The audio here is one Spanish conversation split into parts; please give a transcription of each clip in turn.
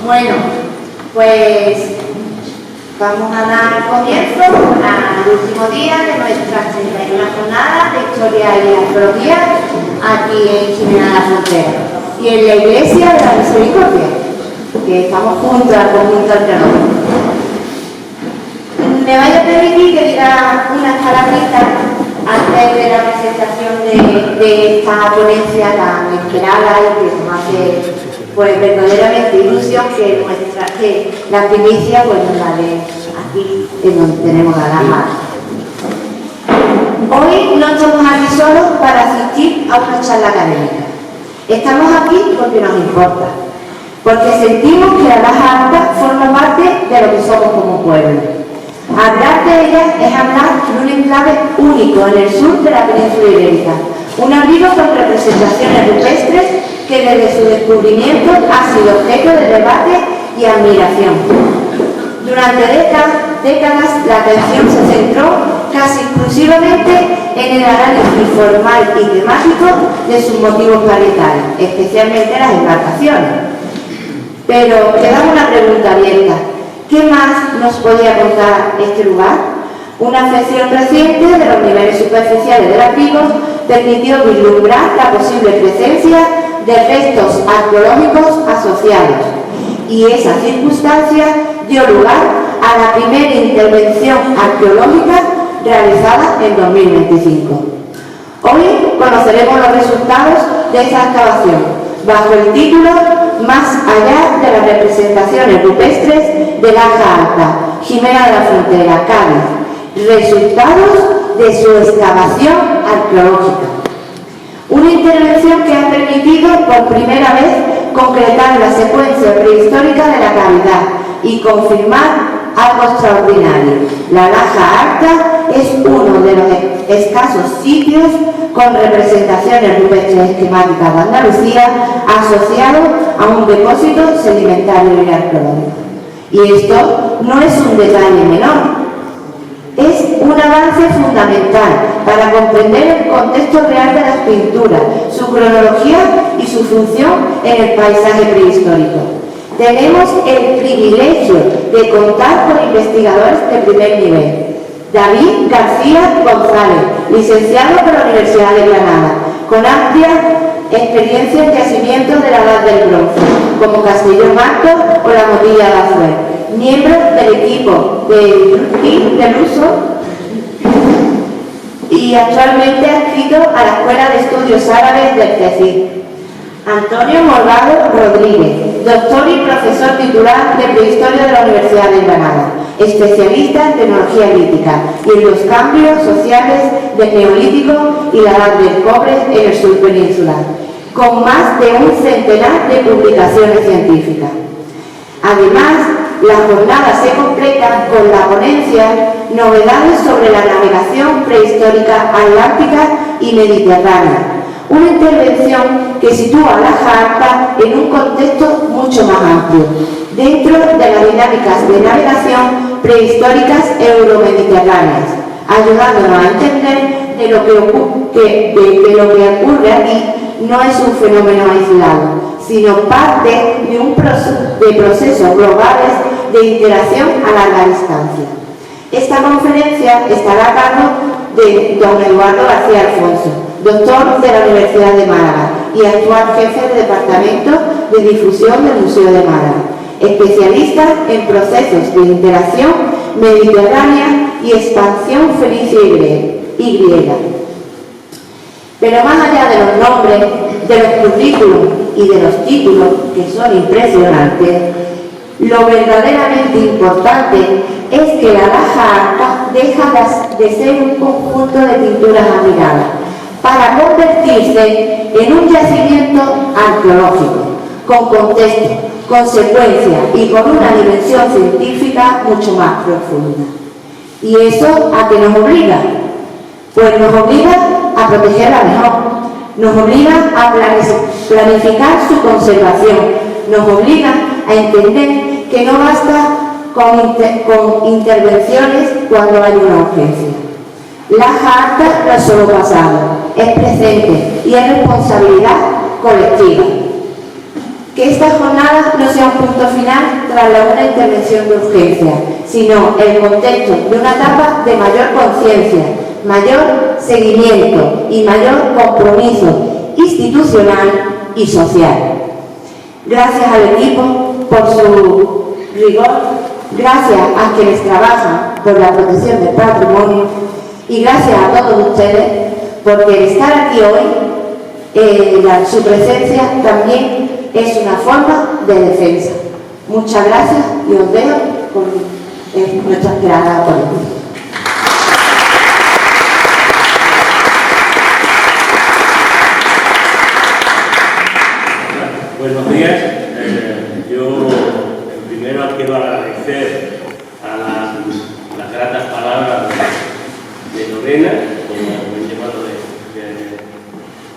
Bueno, pues vamos a dar comienzo al último día de nuestra 31 jornada de Historia y Arqueología aquí en Jimena de la Frontera y en la Iglesia de la Misericordia, que estamos juntos al conjunto arqueológico. Me vaya a permitir que diga unas palabritas antes de la presentación de esta ponencia tan esperada y que nos hace pues verdaderamente ilusión que la primicia pues nos la dé aquí en donde tenemos a la mano. Hoy no estamos aquí solos para asistir a una charla académica. Estamos aquí porque nos importa, porque sentimos que la Laja Alta forma parte de lo que somos como pueblo. Hablar de ella es hablar de un enclave único en el sur de la península ibérica, un abrigo con representaciones rupestres que desde su descubrimiento ha sido objeto de debate y admiración. Durante décadas la atención se centró casi exclusivamente en el análisis formal y temático de sus motivos parietales, especialmente las embarcaciones. Pero quedaba una pregunta abierta. ¿Qué más nos podía contar este lugar? Una afección reciente de los niveles superficiales del abrigo permitió vislumbrar la posible presencia de restos arqueológicos asociados, y esa circunstancia dio lugar a la primera intervención arqueológica realizada en 2025. Hoy conoceremos los resultados de esa excavación, bajo el título Más allá de las representaciones rupestres de Laja Alta, Jimena de la Frontera, Cádiz, resultados de su excavación arqueológica. Una intervención que ha permitido por primera vez concretar la secuencia prehistórica de la cavidad y confirmar algo extraordinario. La Laja Alta es uno de los escasos sitios con representaciones rupestres esquemáticas de Andalucía asociado a un depósito sedimentario y arqueológico. Y esto no es un detalle menor. Es un avance fundamental para comprender el contexto real de las pinturas, su cronología y su función en el paisaje prehistórico. Tenemos el privilegio de contar con investigadores de primer nivel. David García González, licenciado por la Universidad de Granada, con amplia experiencia en yacimientos de la Edad del Bronce, como Castellón Alto o la Motilla de Azuel, miembro del equipo del uso y actualmente adscrito a la Escuela de Estudios Árabes del CECID. Antonio Morgado Rodríguez, doctor y profesor titular de Prehistoria de la Universidad de Granada, especialista en tecnología lítica y en los cambios sociales del Neolítico y la Edad del Cobre en el sur peninsular, con más de un centenar de publicaciones científicas. Además, la jornada se completa con la ponencia Novedades sobre la navegación prehistórica atlántica y mediterránea, una intervención que sitúa a Laja Alta en un contexto mucho más amplio, dentro de las dinámicas de navegación prehistóricas euromediterráneas, ayudándonos a entender de lo que ocurre aquí no es un fenómeno aislado, sino parte de procesos globales de interacción a larga distancia. Esta conferencia estará a cargo de don Eduardo García Alfonso, doctor de la Universidad de Málaga y actual jefe del Departamento de Difusión del Museo de Málaga, especialista en procesos de interacción mediterránea y expansión fenicia y griega. Pero más allá de los nombres, de los currículos y de los títulos, que son impresionantes, lo verdaderamente importante es que la Laja Alta deja de ser un conjunto de pinturas admiradas para convertirse en un yacimiento arqueológico, con contexto, consecuencia y con una dimensión científica mucho más profunda. ¿Y eso a qué nos obliga? Pues nos obliga a protegerla mejor, nos obliga a planificar su conservación, nos obliga a entender que no basta con intervenciones cuando hay una urgencia. Laja Alta no es solo pasado, es presente y es responsabilidad colectiva. Que esta jornada no sea un punto final tras una intervención de urgencia, sino el contexto de una etapa de mayor conciencia, mayor seguimiento y mayor compromiso institucional y social. Gracias al equipo por su rigor, gracias a quienes trabajan por la protección del patrimonio y gracias a todos ustedes porque el estar aquí hoy, su presencia también es una forma de defensa. Muchas gracias y os dejo con nuestra esperada política. Buenos días. Yo primero quiero agradecer a las gratas palabras de Lorena, que me han llevado de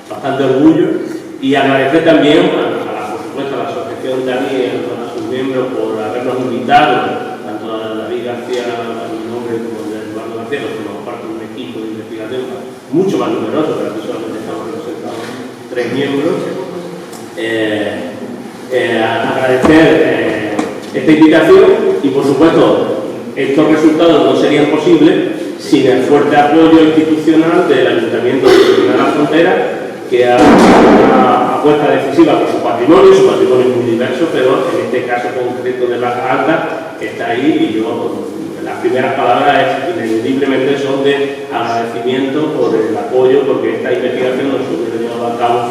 bastante orgullo, y agradecer también por supuesto a la asociación también, a sus miembros por habernos invitado, tanto a David García, a mi nombre, como a Eduardo García, que formamos parte de un equipo de investigación mucho más numeroso, pero aquí solamente estamos representados 3 miembros. Agradecer esta invitación y, por supuesto, estos resultados no serían posibles sin el fuerte apoyo institucional del Ayuntamiento de La Frontera, que ha hecho una apuesta decisiva por su patrimonio es muy diverso, pero en este caso concreto de Las Altas está ahí, y yo, las primeras palabras ineludiblemente son de agradecimiento por el apoyo, porque esta investigación no se hubiera llevado a cabo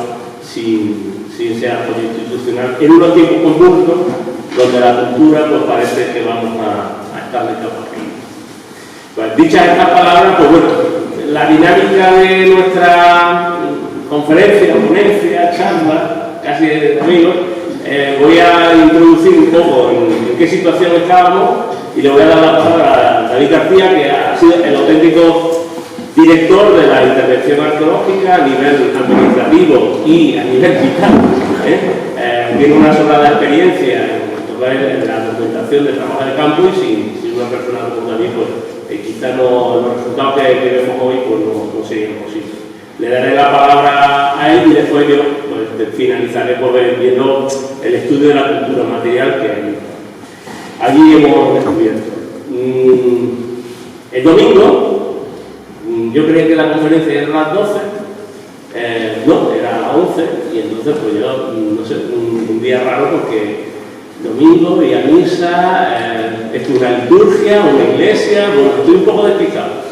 sin ese apoyo institucional en unos tiempos convulsos donde la cultura pues parece que vamos a estar de capa caída. Pues dichas estas palabras, pues bueno, la dinámica de nuestra conferencia, ponencia, charla, casi de amigos, voy a introducir un poco en qué situación estábamos y le voy a dar la palabra a David García, que ha sido el auténtico director de la intervención arqueológica a nivel administrativo y a nivel vital. Tiene una sobrada experiencia en la documentación de trabajo de campo, y sin una persona como David, pues quizás los resultados que vemos hoy pues no serían posibles. Le daré la palabra a él y después yo pues, finalizaré por viendo el estudio de la cultura material que allí hemos descubierto. El domingo, yo creía que la conferencia era a las 12, no, era a las 11, y entonces pues yo, no sé, un día raro porque domingo y a misa, es una liturgia, una iglesia, bueno, estoy un poco despistado.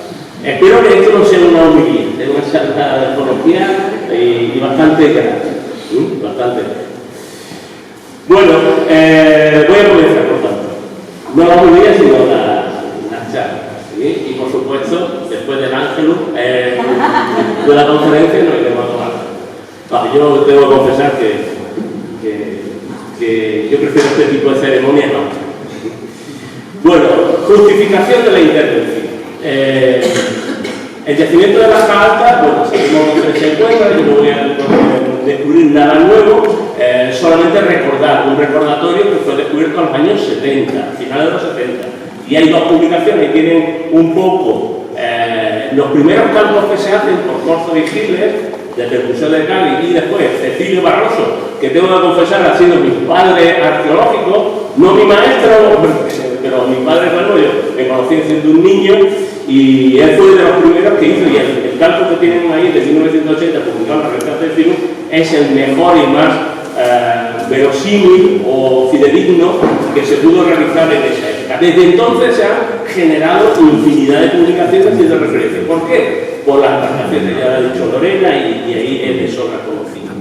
Espero que esto no sea una homilía, es una charla coloquial y bastante grande, bastante grande. Bueno, voy a comenzar, por tanto. No la homilía, sino la charla. ¿Sí? Y por supuesto, después del ángelus de la conferencia, no iremos a tomar. No, yo tengo que confesar que yo prefiero este tipo de ceremonias, no. Bueno, justificación de la intervención. El yacimiento de Las Altas, bueno, sabemos dónde se encuentra, yo no voy a descubrir nada nuevo, solamente recordar, un recordatorio que fue descubierto en los años 70, a finales de los 70. Y hay 2 publicaciones que tienen un poco los primeros cálculos que se hacen por Corzo y Hitler, desde el Museo de Cali, y después Cecilio Barroso, que tengo que confesar ha sido mi padre arqueológico, no mi maestro, pero mi padre, bueno, yo me conocí siendo un niño, y él fue de los primeros que hizo, y el cálculo que tienen ahí de 1980, publicado en la revista del Film, es el mejor y más verosímil o fidedigno que se pudo realizar en esa época. Desde entonces se han generado infinidad de publicaciones y de referencias. ¿Por qué? Por las transacciones, ya lo ha dicho Lorena, y ahí es de sobra conocida.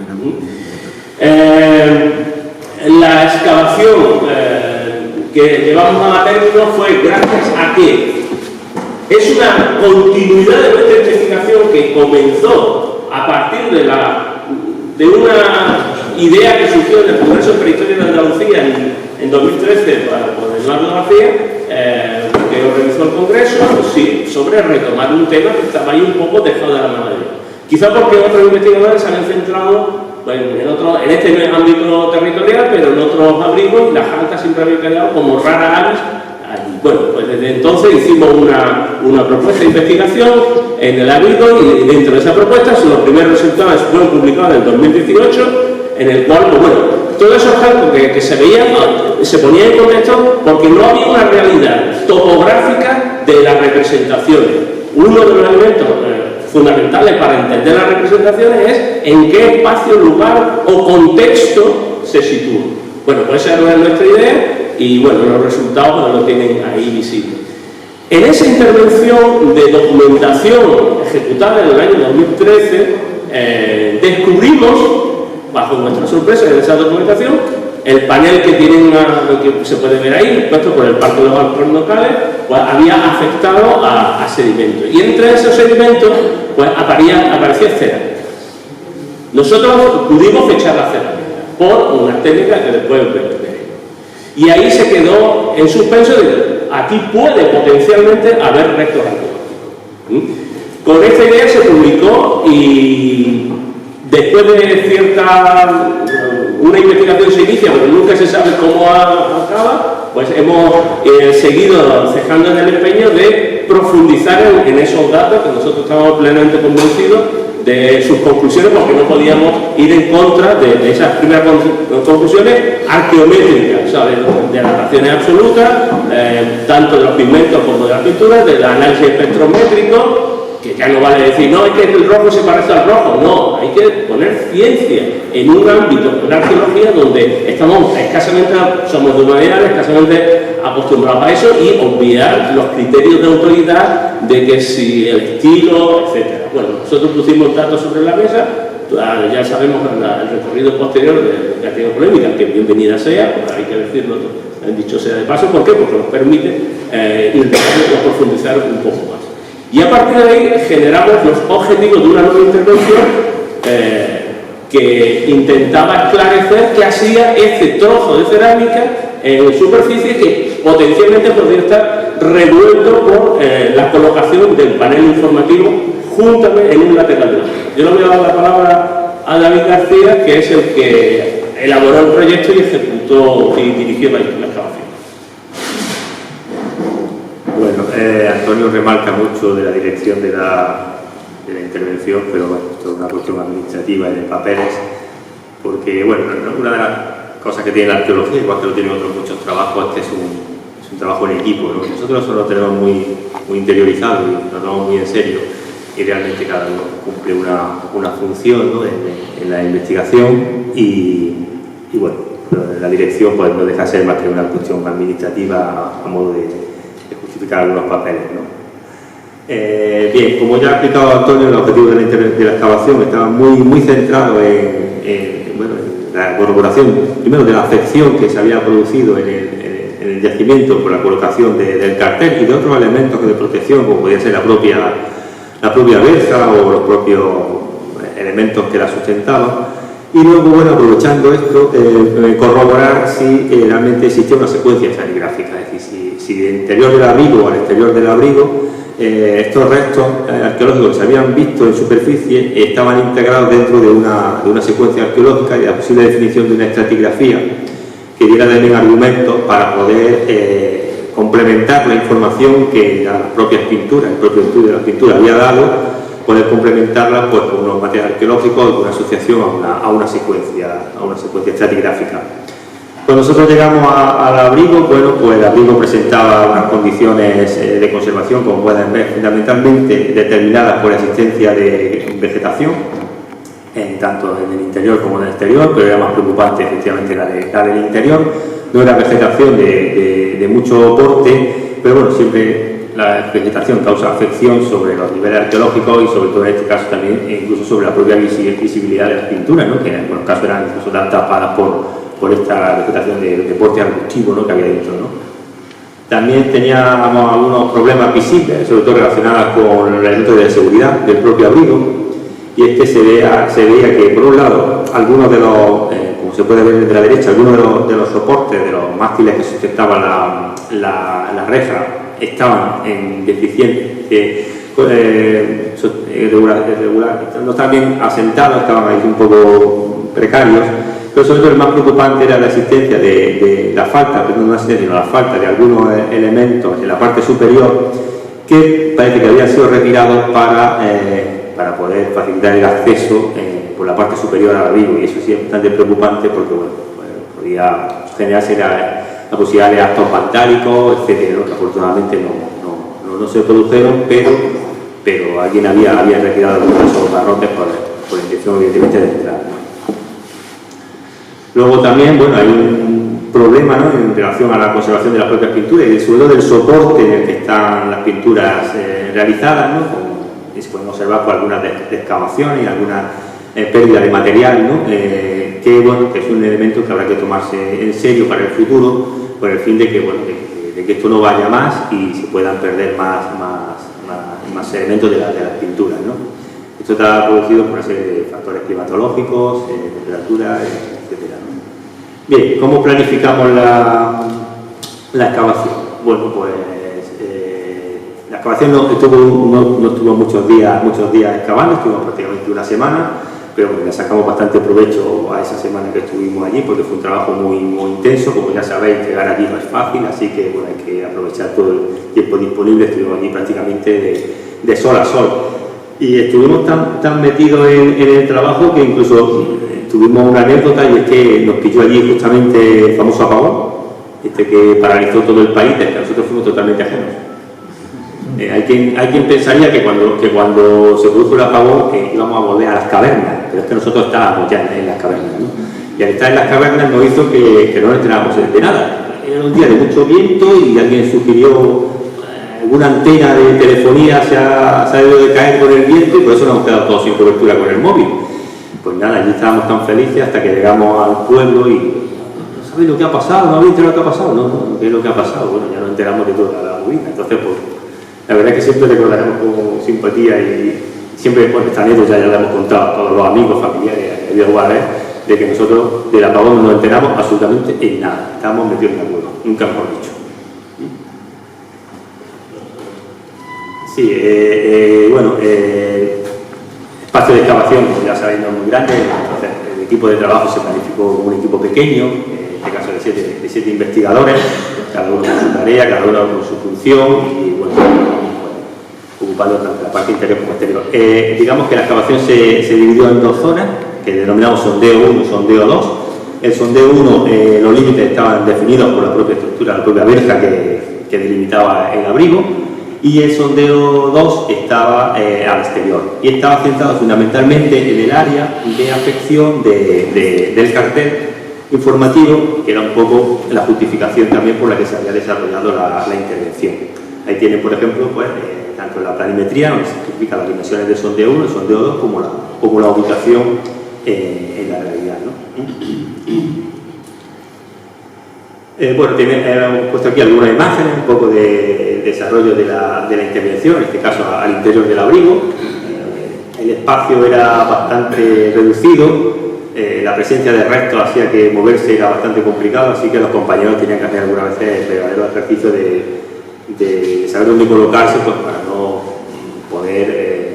La excavación que llevamos a término fue gracias a que es una continuidad de nuestra investigación que comenzó a partir de una idea que surgió en el Congreso de Prehistoria de Andalucía en 2013 por Eduardo García, que organizó el Congreso, sí, sobre retomar un tema que estaba ahí un poco dejado de la mano de Dios. Quizá porque otros investigadores se han centrado en este ámbito territorial, pero en otros abrigos, y Las Altas siempre habían quedado como rara avis allí. Bueno, pues desde entonces hicimos una propuesta de investigación en el abrigo, y dentro de esa propuesta los primeros resultados fueron publicados en el 2018, en el cual, pues bueno, todo eso que se veía, se ponía en contexto porque no había una realidad topográfica de las representaciones. Uno de los elementos fundamentales para entender las representaciones es en qué espacio, lugar o contexto se sitúa. Bueno, pues esa era nuestra idea y bueno, los resultados lo tienen ahí visibles. En esa intervención de documentación ejecutada en el año 2013, descubrimos, bajo nuestra sorpresa en esa documentación, el panel que tienen que se puede ver ahí, puesto por el Parque de los Altos Locales, pues había afectado a sedimentos. Y entre esos sedimentos, pues aparecía cerámica. Nosotros pudimos fechar la cerámica por unas técnicas que después veremos. Y ahí se quedó en suspenso de aquí puede potencialmente haber restos arqueológicos. Con esta idea se publicó y después de una investigación se inicia, pero nunca se sabe cómo acaba, pues hemos seguido cejando en el empeño de profundizar en esos datos, que nosotros estamos plenamente convencidos de sus conclusiones, porque no podíamos ir en contra de esas primeras conclusiones arqueométricas, ¿sabes? De dataciones absolutas, tanto de los pigmentos como de las pinturas, del análisis espectrométrico, que ya no vale decir, no, es que el rojo se parece al rojo, no, hay que poner ciencia en un ámbito, en la arqueología, donde estamos somos de humanidades, escasamente acostumbrados a eso, y obviar los criterios de autoridad de que si el estilo, etc. Bueno, nosotros pusimos datos sobre la mesa, ya sabemos el recorrido posterior de que ha tenido polémica, que bienvenida sea, pues hay que decirlo, dicho sea de paso, ¿por qué? Porque nos permite ir a profundizar un poco más. Y a partir de ahí generamos los objetivos de una nueva intervención que intentaba esclarecer qué hacía este trozo de cerámica en superficie que potencialmente podría estar revuelto por la colocación del panel informativo juntamente en un lateral de la zona. Yo le voy a dar la palabra a David García, que es el que elaboró el proyecto y ejecutó y dirigió la excavación. Bueno, Antonio remarca mucho de la dirección de la intervención, pero bueno, esto es una cuestión administrativa y de papeles, porque bueno, una de las cosas que tiene la arqueología, igual que lo tienen otros muchos trabajos, es que es un trabajo en equipo, ¿no? Nosotros eso lo tenemos muy interiorizado y lo tomamos muy en serio, y realmente cada uno cumple una función, ¿no? en la investigación y bueno, la dirección pues no deja de ser más que una cuestión administrativa a modo de justificar algunos papeles, ¿no? Bien, como ya ha explicado Antonio, el objetivo de la excavación estaba muy centrado en la corroboración, primero de la afección que se había producido en el yacimiento por la colocación del cartel y de otros elementos de protección, como podía ser la propia verja o los propios elementos que la sustentaban. Y luego, bueno, aprovechando esto, corroborar si realmente existía una secuencia estratigráfica, es decir, si del interior del abrigo al exterior del abrigo estos restos arqueológicos que se habían visto en superficie estaban integrados dentro de una secuencia arqueológica y la posible definición de una estratigrafía que diera también argumentos para poder complementar la información que las propias pinturas, el propio estudio de las pinturas había dado, poder complementarla pues, con unos materiales arqueológicos y con una asociación a una secuencia estratigráfica. Cuando nosotros llegamos al abrigo, bueno, pues el abrigo presentaba unas condiciones de conservación, como pueden ver, fundamentalmente determinadas por la existencia de vegetación, tanto en el interior como en el exterior, pero era más preocupante efectivamente la del interior. No era vegetación de mucho porte, pero bueno, siempre la vegetación causa afección sobre los niveles arqueológicos y sobre todo en este caso también incluso sobre la propia visibilidad de las pinturas, ¿no? Que en algunos casos eran incluso tapadas por esta vegetación de porte arbustivo, ¿no? Que había dentro, ¿no? También teníamos algunos problemas visibles, sobre todo relacionados con el elemento de seguridad del propio abrigo, y es que se veía que por un lado algunos de los, como se puede ver desde la derecha, algunos de los soportes de los mástiles que sustentaban la reja estaban en deficiente irregular, no estaban bien asentados, estaban ahí un poco precarios, pero sobre todo el más preocupante era la existencia de la falta, pero no la existencia, sino la falta de algunos elementos en la parte superior que parece que habían sido retirados para poder facilitar el acceso por la parte superior al abrigo, y eso sí es bastante preocupante porque bueno, podía generarse la posibilidad de actos vandálicos, etcétera, ¿no? Que afortunadamente no se produjeron, pero alguien había retirado algunos de esos barrotes por intención evidentemente de entrar, ¿no? Luego también, bueno, hay un problema, ¿no?, en relación a la conservación de las propias pinturas y sobre todo del soporte en el que están las pinturas realizadas, ¿no? Y se pueden observar por algunas excavaciones y algunas pérdidas de material, ¿no? Que, bueno, que es un elemento que habrá que tomarse en serio para el futuro, por el fin de que, bueno, de que esto no vaya más y se puedan perder más elementos de las pinturas, ¿no? Esto está producido por una serie de factores climatológicos, temperatura, etcétera, ¿no? Bien, ¿cómo planificamos la excavación? Bueno, pues la excavación no estuvo muchos días excavando, estuvimos prácticamente una semana, pero bueno, le sacamos bastante provecho a esa semana que estuvimos allí porque fue un trabajo muy intenso. Como ya sabéis, llegar allí no es fácil, así que bueno, hay que aprovechar todo el tiempo disponible. Estuvimos allí prácticamente de sol a sol y estuvimos tan metidos en el trabajo que incluso tuvimos una anécdota, y es que nos pilló allí justamente el famoso apagón, que paralizó todo el país, del que nosotros fuimos totalmente ajenos. Hay quien pensaría que cuando se produjo el apagón íbamos a volver a las cavernas, pero es que nosotros estábamos ya en las cavernas, ¿no? Y al estar en las cavernas nos hizo que no nos enterábamos de nada. Era un día de mucho viento y alguien sugirió alguna antena de telefonía se ha debido de caer con el viento y por eso nos hemos quedado todos sin cobertura con el móvil. Pues nada, allí estábamos tan felices hasta que llegamos al pueblo y ¿no sabéis lo que ha pasado? ¿No habéis enterado lo que ha pasado? No, ¿qué es lo que ha pasado? Bueno, ya nos enteramos de toda la movida. Entonces, pues la verdad es que siempre recordaremos con simpatía y siempre, pues, esta anécdota ya la hemos contado a todos los amigos, familiares de lugares, de que nosotros del apagón no nos enteramos absolutamente en nada. Estábamos metidos en la cueva, nunca mejor dicho. Sí, bueno, espacio de excavación, como ya sabéis, no es muy grande, entonces el equipo de trabajo se planificó como un equipo pequeño, en este caso de siete investigadores, cada uno con su tarea, cada uno con su función y bueno, ocupando tanto la parte interior como exterior. Digamos que la excavación se dividió en dos zonas, que denominamos sondeo 1 y sondeo 2. El sondeo 1, los límites estaban definidos por la propia estructura, la propia verja que delimitaba el abrigo, y el sondeo 2 estaba al exterior y estaba centrado fundamentalmente en el área de afección del cartel informativo, que era un poco la justificación también por la que se había desarrollado la intervención. Ahí tienen, por ejemplo, pues, tanto la planimetría, donde se justifican las dimensiones del sondeo 1, el sondeo 2, como la ubicación en la realidad, ¿no? Bueno, hemos puesto aquí algunas imágenes, un poco de desarrollo de la intervención, en este caso al interior del abrigo. El espacio era bastante reducido, la presencia de restos hacía que moverse era bastante complicado, así que los compañeros tenían que hacer algunas veces el verdadero ejercicio de saber dónde colocarse, pues, para no poder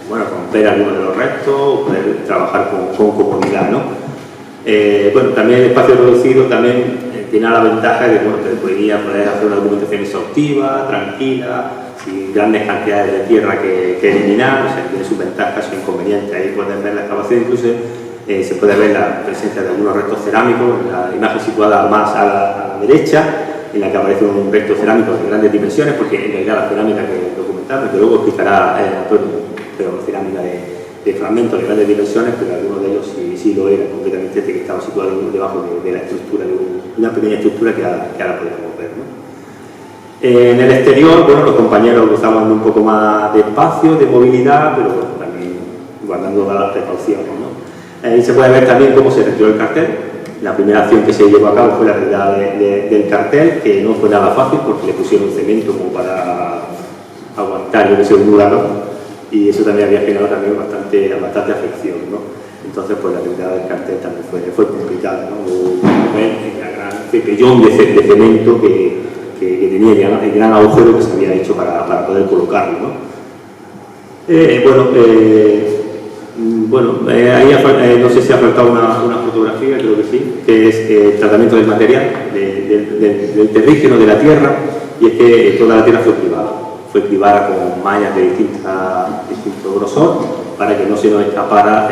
bueno, romper algunos de los restos o poder trabajar con comodidad, ¿no? Bueno, también el espacio reducido también tiene la ventaja de, bueno, que podría poder hacer una documentación exhaustiva, tranquila, sin grandes cantidades de tierra que eliminar, o sea, tiene sus ventajas, sus inconvenientes. Ahí pueden ver la excavación, incluso se puede ver la presencia de algunos restos cerámicos, la imagen situada más a la derecha, en la que aparece un resto cerámico de grandes dimensiones, porque en realidad la cerámica que documentamos, que luego explicará pero cerámica de fragmentos de grandes dimensiones, pero algunos de ellos sí lo eran, concretamente este que estaba situado debajo de la estructura, de una pequeña estructura que ahora podemos ver, ¿no? En el exterior, bueno, los compañeros gozaban un poco más de espacio, de movilidad, pero bueno, también guardando todas las precauciones, ¿no? Ahí se puede ver también cómo se retiró el cartel. La primera acción que se llevó a cabo fue la retirada del cartel, que no fue nada fácil porque le pusieron cemento como para aguantar un lugar, y eso también había generado también bastante afección, ¿no? Entonces, pues la retirada del cartel también fue complicada, ¿no? El gran cepellón de cemento que tenía el gran agujero que se había hecho para poder colocarlo, ¿no? Ahí no sé si ha faltado una fotografía, creo que sí, que es el tratamiento del material, del terrígeno de la tierra, y es que toda la tierra fue cribada con mallas de distinto grosor, para que no se nos escapara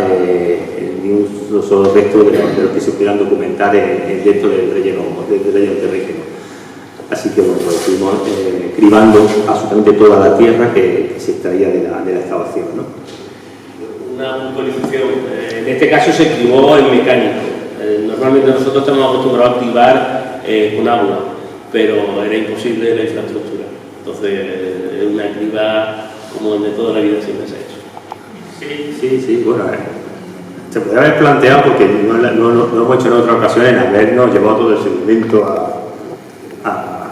ni un solo resto de lo que se pudieran documentar dentro del relleno terrígeno. Así que bueno, pues estuvimos cribando absolutamente toda la tierra que se extraía de la excavación, ¿no? Una puntualización. En este caso se cribó en mecánico. Normalmente nosotros estamos acostumbrados a cribar con agua, pero era imposible la infraestructura. Entonces, es una criba como de toda la vida siempre se ha hecho. Sí, bueno, se podría haber planteado, porque no lo hemos hecho en otras ocasiones, en habernos llevado todo el sedimento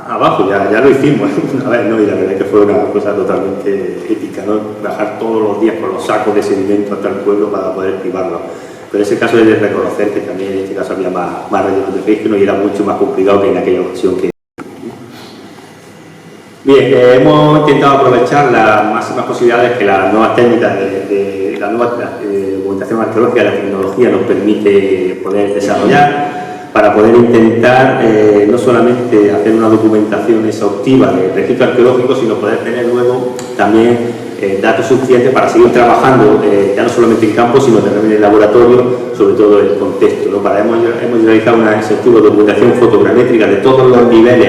abajo, ya lo hicimos una vez, ¿no? Y la verdad es que fue una cosa totalmente épica, ¿no? Bajar todos los días con los sacos de sedimento hasta el pueblo para poder cribarlo. Pero en ese caso es de reconocer que también en este caso había más relleno de terrígeno y era mucho más complicado que en aquella ocasión. Bien, hemos intentado aprovechar las máximas posibilidades que las nuevas técnicas de la nueva documentación arqueológica, la tecnología nos permite poder desarrollar, para poder intentar no solamente hacer una documentación exhaustiva del registro arqueológico, sino poder tener luego también datos suficientes para seguir trabajando, ya no solamente en campo, sino también en el laboratorio, sobre todo el contexto, ¿no? Hemos realizado una exhaustiva documentación fotogramétrica de todos los niveles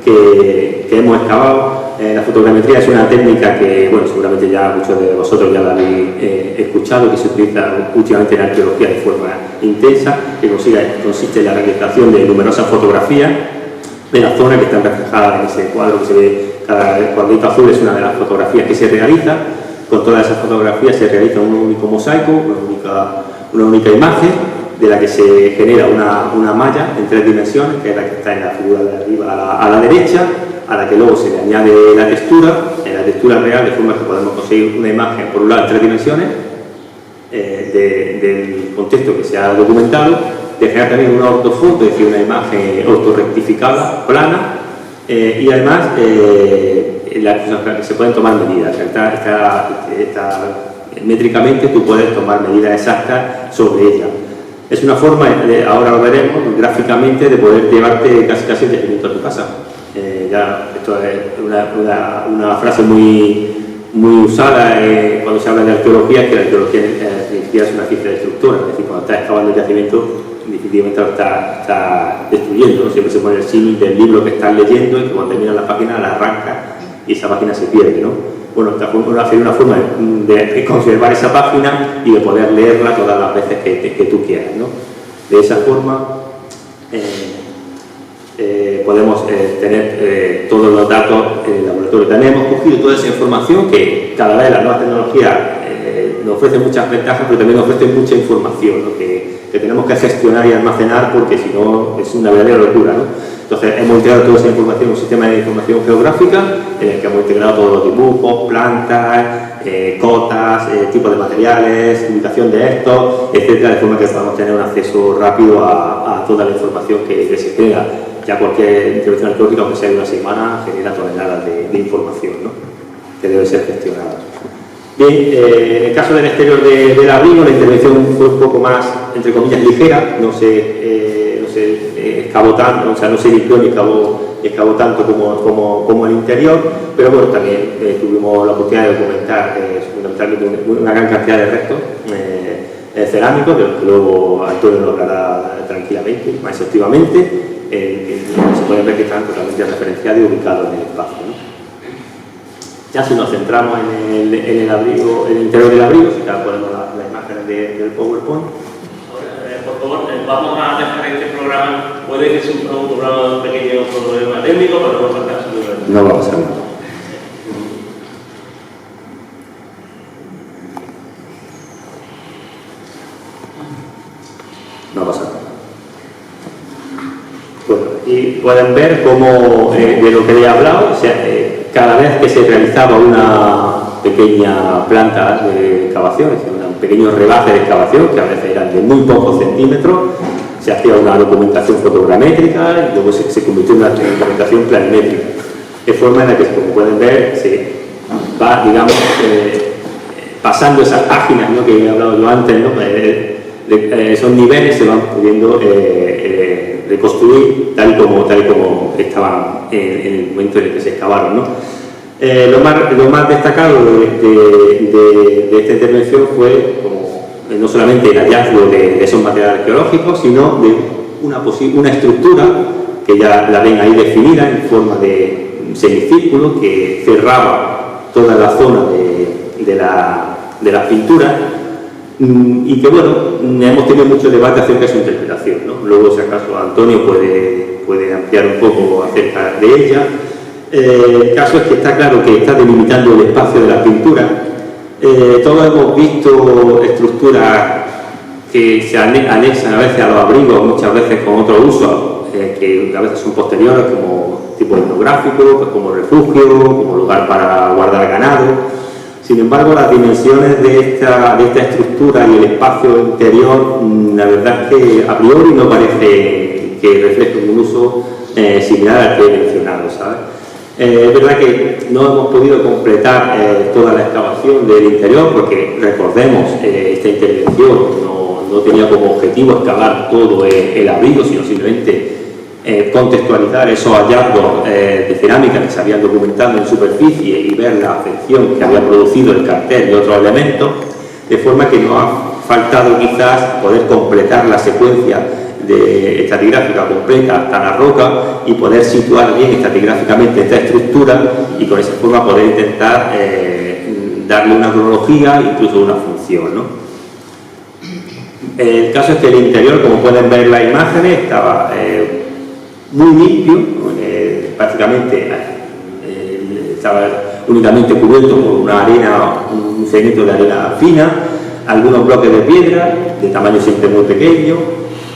que hemos excavado. La fotogrametría es una técnica que, bueno, seguramente ya muchos de vosotros ya la habéis escuchado, que se utiliza últimamente en arqueología de forma intensa, que consiste en la realización de numerosas fotografías de la zona que están reflejadas en ese cuadro que se ve. Cada cuadrito azul es una de las fotografías que se realiza. Con todas esas fotografías se realiza un único mosaico, una única imagen, de la que se genera una malla en 3 dimensiones, que es la que está en la figura de arriba a la derecha, a la que luego se le añade la textura, en la textura real, de forma que podemos conseguir una imagen, por un lado en 3 dimensiones, del contexto que se ha documentado, de generar también una ortofoto, es decir, una imagen ortorrectificada, plana, y además que se pueden tomar medidas. Métricamente tú puedes tomar medidas exactas sobre ella. Es una forma, ahora lo veremos, gráficamente, de poder llevarte casi el yacimiento a tu casa. Esto es una frase muy usada cuando se habla de arqueología, que la arqueología es una ciencia destructora, es decir, cuando estás excavando el yacimiento, definitivamente lo estás destruyendo, ¿no? Siempre se pone el símil del libro que estás leyendo y que cuando terminas la página la arrancas y esa página se pierde, ¿no? Bueno, esta sería una forma de conservar esa página y de poder leerla todas las veces que tú quieras, ¿no? De esa forma podemos tener todos los datos en el laboratorio. También hemos cogido toda esa información que cada vez las nuevas tecnologías nos ofrecen muchas ventajas, pero también nos ofrecen mucha información, ¿no? que tenemos que gestionar y almacenar, porque si no es una verdadera locura, ¿no? Entonces hemos integrado toda esa información en un sistema de información geográfica en el que hemos integrado todos los dibujos, plantas, cotas, tipos de materiales, ubicación de estos, etcétera, de forma que podamos tener un acceso rápido a toda la información que se genera. Ya cualquier intervención arqueológica, aunque sea de una semana, genera toneladas de información, ¿no? Que debe ser gestionada. Bien, en el caso del exterior del abrigo, la intervención fue un poco más, entre comillas, ligera, no se excavó tanto, o sea, no se limpió ni excavó tanto como el interior, pero bueno, también tuvimos la oportunidad de documentar una gran cantidad de restos cerámicos, de los que luego Antonio nos hablará tranquilamente, más exhaustivamente. Se pueden ver que están totalmente referenciados y ubicados en el espacio, ¿no? Ya si nos centramos en el abrigo, en el interior del abrigo, si ya ponemos las imágenes del PowerPoint. Por favor, vamos a dejar este programa, puede que sea un programa pequeño, un problema técnico, pero no falta absolutamente. No va a pasar nada. No pasa nada. Bueno, y pueden ver cómo, de lo que he hablado, o sea, cada vez que se realizaba una pequeña planta de excavación, es decir, un pequeño rebaje de excavación, que a veces eran de muy pocos centímetros, se hacía una documentación fotogramétrica y luego se convirtió en una documentación planimétrica. De forma en la que, como pueden ver, se va, digamos, pasando esas páginas, ¿no?, que he hablado yo antes, ¿no? Esos niveles se van pudiendo reconstruir tal como estaban en el momento en el que se excavaron, ¿no? Lo más destacado de esta intervención fue no solamente el hallazgo de esos materiales arqueológicos, sino de una estructura que ya la ven ahí definida en forma de semicírculo que cerraba toda la zona de las pinturas y que, bueno, hemos tenido mucho debate acerca de su interpretación, ¿no? Luego, si acaso, Antonio puede ampliar un poco acerca de ella. El caso es que está claro que está delimitando el espacio de la pintura. Todos hemos visto estructuras que se anexan a veces a los abrigos, muchas veces con otro uso, que a veces son posteriores, como tipo etnográfico, pues como refugio, como lugar para guardar ganado. Sin embargo, las dimensiones de esta estructura y el espacio interior, la verdad es que a priori no parece que refleje un uso similar al que he mencionado, ¿sabes? Es verdad que no hemos podido completar toda la excavación del interior porque, recordemos, esta intervención no tenía como objetivo excavar todo el abrigo, sino simplemente contextualizar esos hallazgos de cerámica que se habían documentado en superficie y ver la afección que había producido el cartel y otros elementos, de forma que nos ha faltado quizás poder completar la secuencia de estratigráfica completa hasta la roca y poder situar bien estratigráficamente esta estructura y con esa forma poder intentar darle una cronología, incluso una función, ¿no? El caso es que el interior, como pueden ver en las imágenes, estaba muy limpio, prácticamente estaba únicamente cubierto por una arena, un cemento de arena fina, algunos bloques de piedra de tamaño siempre muy pequeño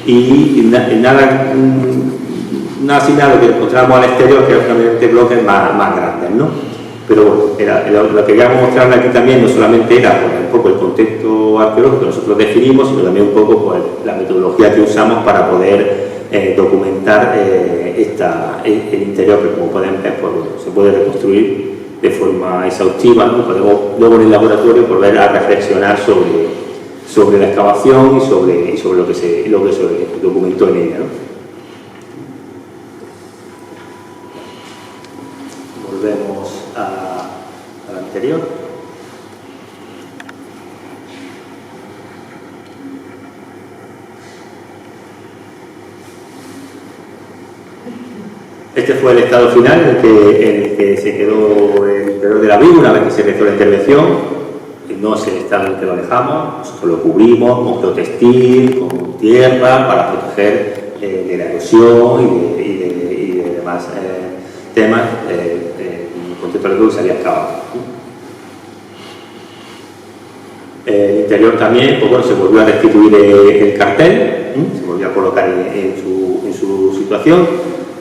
y nada similar que encontramos al exterior, que eran bloques más grandes, ¿no? Pero bueno, lo que queríamos mostrarle aquí también no solamente era un poco el contexto arqueológico que nosotros definimos, sino también un poco pues, la metodología que usamos para poder documentar el interior, que como pueden ver pues, bueno, se puede reconstruir de forma exhaustiva, ¿no? Podemos luego en el laboratorio volver a reflexionar sobre la excavación y sobre lo que se documentó en ella, ¿no? Volvemos al anterior. Este fue el estado final en el que se quedó el interior del abrigo una vez que se realizó la intervención. No es el estado en el que lo dejamos, nosotros lo cubrimos con geotextil, con tierra, para proteger de la erosión y de demás temas en el contexto del que se había excavado. El interior también, pues bueno, se volvió a restituir el cartel, se volvió a colocar en su situación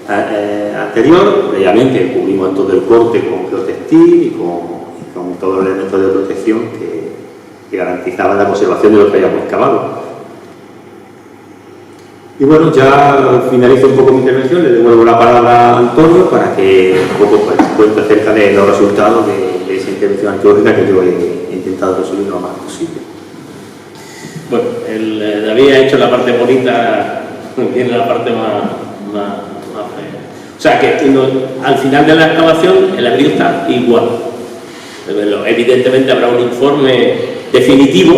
anterior. Previamente cubrimos todo el corte con geotextil y con todos los elementos de protección que garantizaban la conservación de lo que hayamos excavado. Y bueno, ya finalizo un poco mi intervención, le devuelvo la palabra a Antonio para que un poco pues, cuente acerca de los resultados de esa intervención arqueológica que yo he intentado resumir lo más posible. Bueno, David ha hecho la parte bonita, tiene la parte más fea. O sea que al final de la excavación el abrigo está igual. Evidentemente habrá un informe definitivo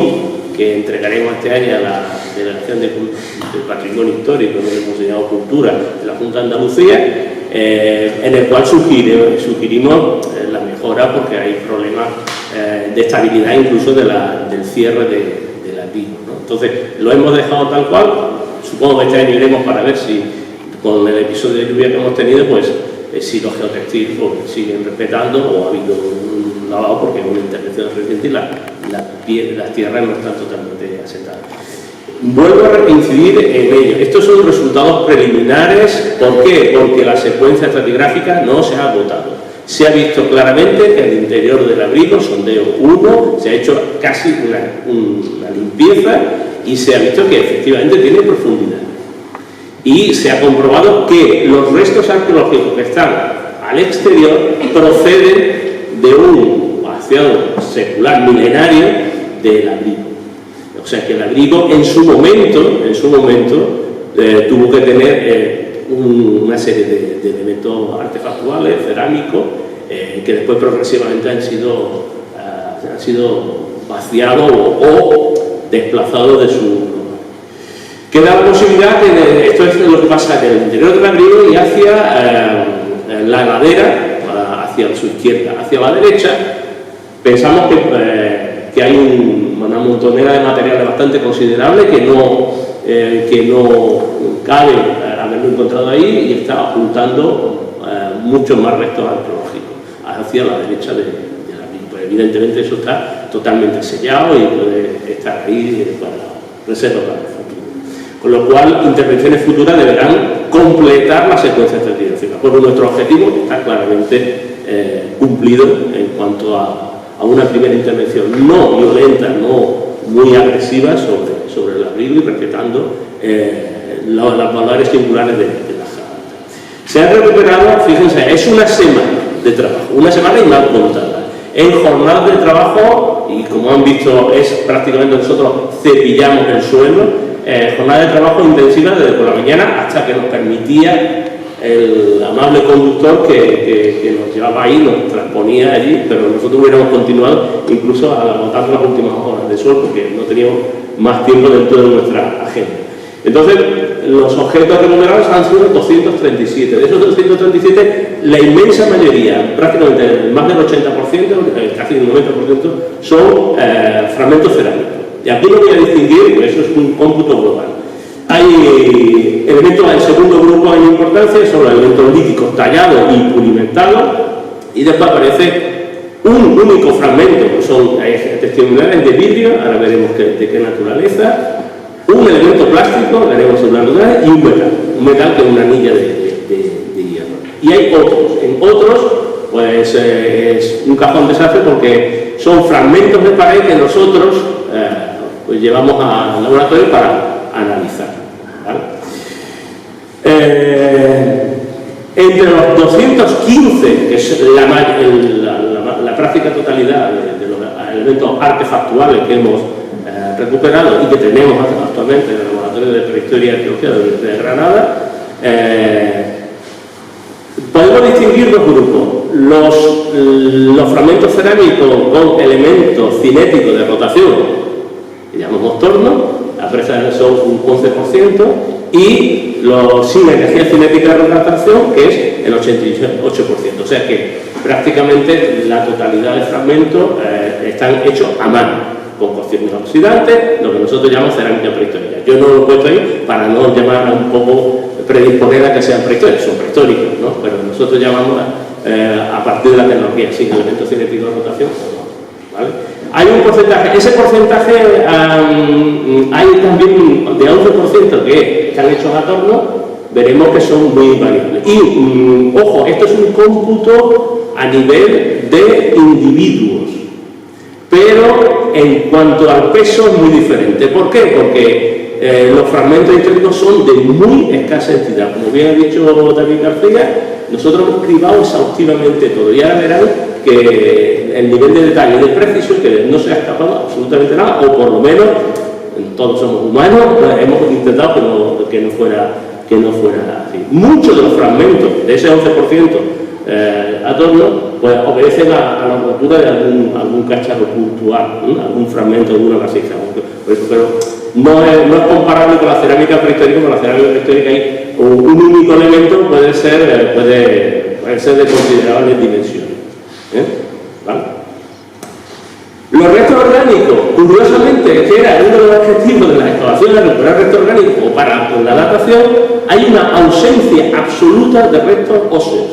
que entregaremos este año a la Delegación del Patrimonio Histórico del Museo de Cultura de la Junta de Andalucía, en el cual sugerimos la mejora porque hay problemas de estabilidad incluso del cierre del abrigo, ¿no? Entonces lo hemos dejado tal cual. Supongo que este año iremos para ver si con el episodio de lluvia que hemos tenido pues si los geotextiles pues, siguen respetando o ha habido un lavado porque es una intervención reciente y las tierras no están totalmente asentadas. Vuelvo a reincidir en ello. Estos son resultados preliminares. ¿Por qué? Porque la secuencia estratigráfica no se ha agotado. Se ha visto claramente que en el interior del abrigo, sondeo 1, se ha hecho casi una limpieza y se ha visto que efectivamente tiene profundidad. Y se ha comprobado que los restos arqueológicos que están al exterior proceden de un vaciado secular milenario del abrigo. O sea que el abrigo en su momento tuvo que tener una serie de elementos artefactuales, cerámicos, que después progresivamente han sido vaciados o desplazados de su... Queda la posibilidad que esto es lo que pasa en el interior del abrigo y hacia la ladera, hacia su izquierda. Hacia la derecha pensamos que hay una montonera de materiales bastante considerable que no cabe haberlo encontrado ahí y está ocultando muchos más restos arqueológicos hacia la derecha del abrigo. Pues evidentemente eso está totalmente sellado y puede estar ahí para reserva para el futuro. Con lo cual, intervenciones futuras deberán completar la secuencia estratigráfica. Porque nuestro objetivo está claramente cumplido en cuanto a una primera intervención no violenta, no muy agresiva sobre el abrigo y respetando los valores singulares de la Jabalta. Se ha recuperado, fíjense, es una semana de trabajo, una semana y más contada. En jornadas de trabajo, y como han visto, es prácticamente nosotros cepillamos el suelo, jornada de trabajo intensiva desde por la mañana hasta que nos permitía el amable conductor que nos llevaba ahí, nos transponía allí, pero nosotros hubiéramos continuado incluso a agotar las últimas horas de sol porque no teníamos más tiempo dentro de nuestra agenda. Entonces, los objetos recuperados han sido 237. De esos 237, la inmensa mayoría, prácticamente más del 80%, casi el 90%, son fragmentos cerámicos. Y aquí no voy a distinguir, porque eso es un cómputo global. Hay elementos del segundo grupo en importancia, son los elementos líticos tallados y pulimentados, y después aparece un único fragmento, que son testimoniales de vidrio, ahora veremos de qué naturaleza, un elemento plástico, veremos en la naturaleza, y un metal que es una anilla de hierro. Y hay otros, en otros, pues es un cajón desastre porque son fragmentos de pared que nosotros pues llevamos al laboratorio para analizar. ¿Vale? Entre los 215, que es la práctica totalidad de los elementos artefactuales que hemos recuperado y que tenemos actualmente en el Laboratorio de Prehistoria y Arqueología de la Universidad de Granada, podemos distinguir dos grupos. Los fragmentos cerámicos con elementos cinéticos de rotación, que llamamos torno, son un 11%, y los sin energía cinética de rotación, que es el 88%. O sea que prácticamente la totalidad de fragmentos están hechos a mano, con cocción inoxidante, lo que nosotros llamamos cerámica prehistórica. Yo no lo he puesto ahí para no llamar a un poco predisponer a que sean prehistóricos, son prehistóricos, ¿no? Pero nosotros llamamos a partir de la tecnología, sin elementos cinéticos de rotación, ¿vale? Hay un porcentaje, ese porcentaje hay también de 11% que están hechos a torno, veremos que son muy variables. Y, ojo, esto es un cómputo a nivel de individuos, pero en cuanto al peso es muy diferente. ¿Por qué? Porque los fragmentos históricos son de muy escasa entidad. Como bien ha dicho David García, nosotros hemos cribado exhaustivamente todo. Y ahora verán que el nivel de detalle y de precisión que no se ha escapado absolutamente nada, o por lo menos, todos somos humanos, hemos intentado que no fuera así. Muchos de los fragmentos de ese 11% a torno, pues obedecen a la rotura de algún cacharro puntual, algún fragmento de alguna vasija. Pero no es comparable con la cerámica prehistórica. Con la cerámica prehistórica hay un único elemento puede ser de considerables dimensiones. ¿Vale? Los restos orgánicos, curiosamente, que era uno de los objetivos de las excavaciones de recuperar restos orgánicos o para la datación, hay una ausencia absoluta de restos óseos.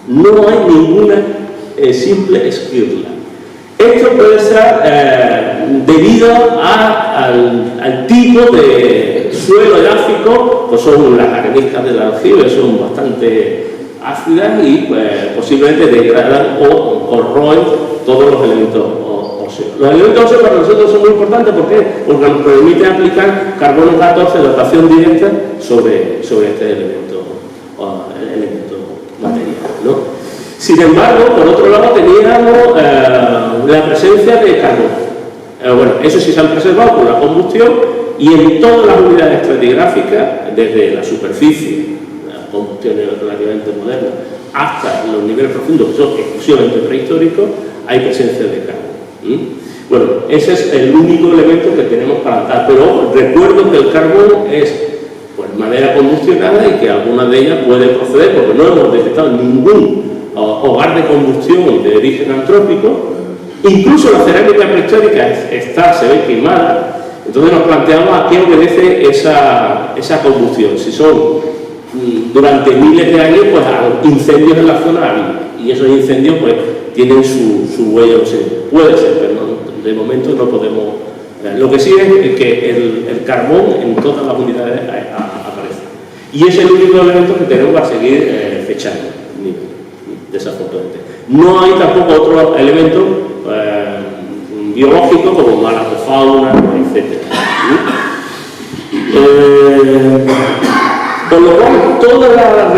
No hay ninguna simple esquirla. Esto puede ser debido al tipo de suelo edáfico, pues son las areniscas del aljibe, son bastante ácidas y pues, posiblemente degradan o corroen todos los elementos óseos. Los elementos óseos para nosotros son muy importantes porque nos permiten aplicar carbono 14 de datación directa sobre este elemento material, ¿no? Sin embargo, por otro lado teníamos la presencia de carbono. Bueno, eso sí se han preservado por la combustión y en todas las unidades estratigráficas, desde la superficie combustiones relativamente modernas, hasta los niveles profundos que son exclusivamente prehistóricos, hay presencia de carbón. Bueno, ese es el único elemento que tenemos para datar, pero recuerdo que el carbón es pues, madera combustionada y que algunas de ellas pueden proceder, porque no hemos detectado ningún hogar de combustión de origen antrópico. Incluso la cerámica prehistórica se ve quemada. Entonces nos planteamos a qué obedece esa combustión. Si son durante miles de años, pues a incendios en la zona, y esos incendios pues tienen su huella. O sea, puede ser, pero no, de momento no podemos. Lo que sí es que el carbón en todas las unidades aparece. Y es el único elemento que tenemos a seguir fechando, desafortunadamente. No hay tampoco otro elemento biológico como malacofauna, etc. Con lo cual, toda la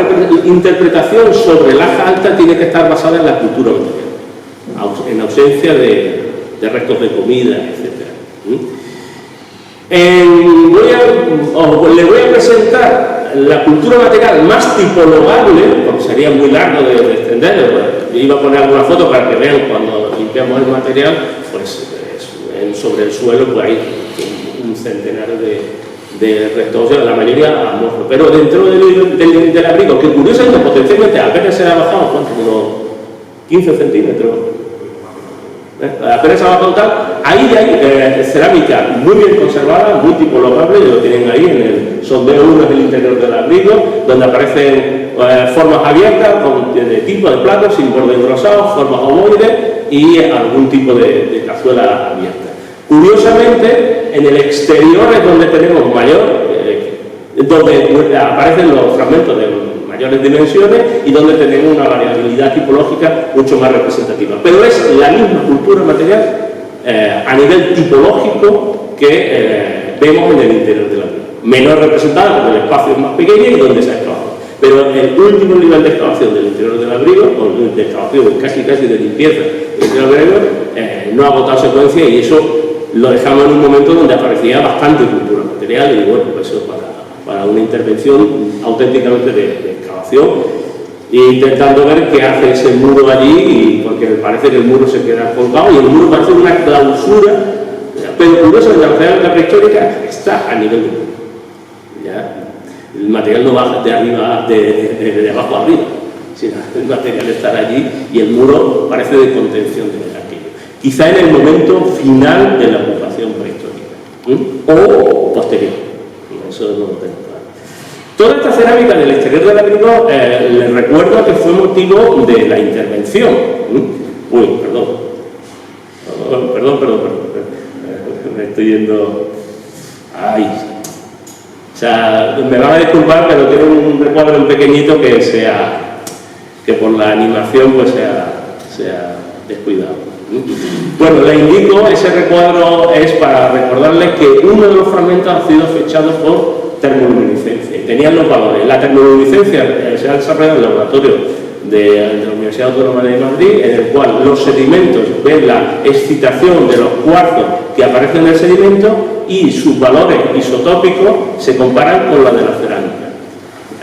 interpretación sobre el aja alta tiene que estar basada en la cultura material, en ausencia de restos de comida, etc. Le voy a presentar la cultura material más tipologable, porque sería muy largo de extender. Iba a poner alguna foto para que vean cuando limpiamos el material, pues sobre el suelo pues hay un centenar de restos, la mayoría amorfos. Pero dentro del abrigo, que curiosamente potencialmente apenas se ha bajado, unos 15 centímetros, apenas se ha bajado tal, ahí hay cerámica muy bien conservada, muy tipologable, lo tienen ahí en el sondeo 1 del interior del abrigo, donde aparecen formas abiertas de tipo de plato, sin borde engrosado, formas ovoides y algún tipo de cazuela abierta. Curiosamente, en el exterior es donde tenemos donde aparecen los fragmentos de mayores dimensiones y donde tenemos una variabilidad tipológica mucho más representativa. Pero es la misma cultura material a nivel tipológico que vemos en el interior del abrigo. Menos representada porque el espacio es más pequeño y donde se ha excavado. Pero el último nivel de excavación del interior del abrigo, o de excavación casi de limpieza del interior del abrigo, no ha agotado secuencia, y eso lo dejamos en un momento donde aparecía bastante cultura material, y bueno, pues eso para una intervención auténticamente de excavación, e intentando ver qué hace ese muro allí, porque parece que el muro se queda colgado y el muro parece una clausura, pero curiosamente la cerámica prehistórica está a nivel de muro. ¿Ya? El material no baja de arriba, de abajo a arriba, sino el material estará allí y el muro parece de contención de aquello. Quizá en el momento final de la ocupación prehistórica, o posterior, eso no lo tengo claro. Toda esta cerámica del exterior del abrigo, les recuerdo que fue motivo de la intervención. Perdón, me estoy yendo. Ay. O sea, me van a disculpar, pero tiene un recuadro en pequeñito que por la animación pues sea descuidado. Bueno, le indico, ese recuadro es para recordarles que uno de los fragmentos ha sido fechado por termoluminiscencia. Tenían los valores. La termoluminiscencia se ha desarrollado en el laboratorio de la Universidad Autónoma de Madrid, en el cual los sedimentos ven la excitación de los cuarzos que aparecen en el sedimento y sus valores isotópicos se comparan con los de la cerámica.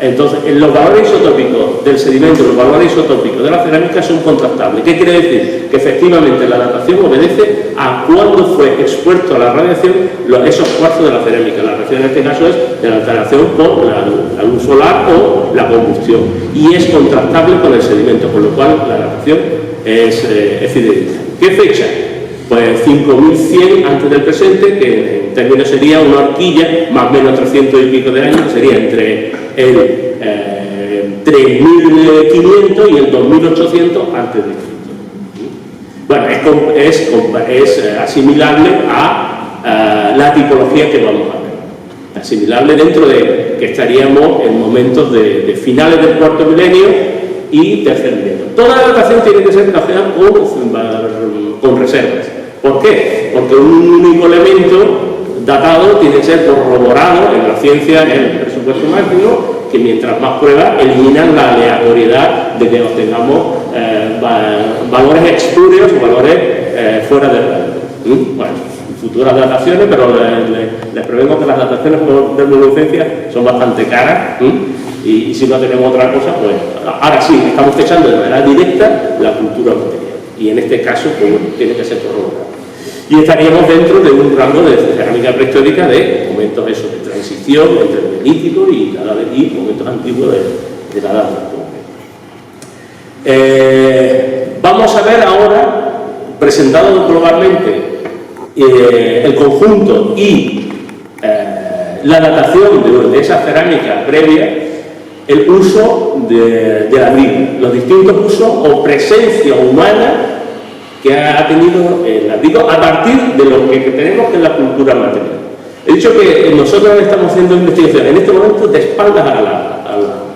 Entonces, los valores isotópicos del sedimento y los valores isotópicos de la cerámica son contrastables. ¿Qué quiere decir? Que efectivamente la datación obedece a cuándo fue expuesto a la radiación esos cuarzos de la cerámica. La radiación en este caso es de la alteración por la luz solar o la combustión. Y es contrastable con el sedimento, con lo cual la datación es fidedigna. ¿Qué fecha? Pues 5100 antes del presente, que en términos sería una horquilla, más o menos 300 y pico de años, que sería entre el 3500 y el 2800 antes de Cristo. Bueno, es asimilable a la tipología que vamos a ver. Asimilable dentro de que estaríamos en momentos de finales del cuarto milenio y tercer milenio. Toda la datación tiene que ser relacionada con reservas. ¿Por qué? Porque un único elemento datado tiene que ser corroborado en la ciencia, en el presupuesto máximo, que mientras más pruebas eliminan la aleatoriedad de que obtengamos valores espurios o valores fuera del rango. Bueno, futuras dataciones, pero les prevengo que las dataciones por termoluminiscencia son bastante caras Y si no tenemos otra cosa, pues ahora sí, estamos fechando de manera directa la cultura material. Y en este caso, pues bueno, tiene que ser corroborado. Y estaríamos dentro de un rango de cerámica prehistórica de momentos de transición entre el neolítico y momentos antiguos de la edad del bronce. Vamos a ver ahora, presentado globalmente, el conjunto y la datación de esa cerámica previa, el uso de ladrillo, los distintos usos o presencia humana que ha tenido el ladrillo a partir de lo que tenemos en la cultura material. He dicho que nosotros estamos haciendo investigación en este momento de espaldas a la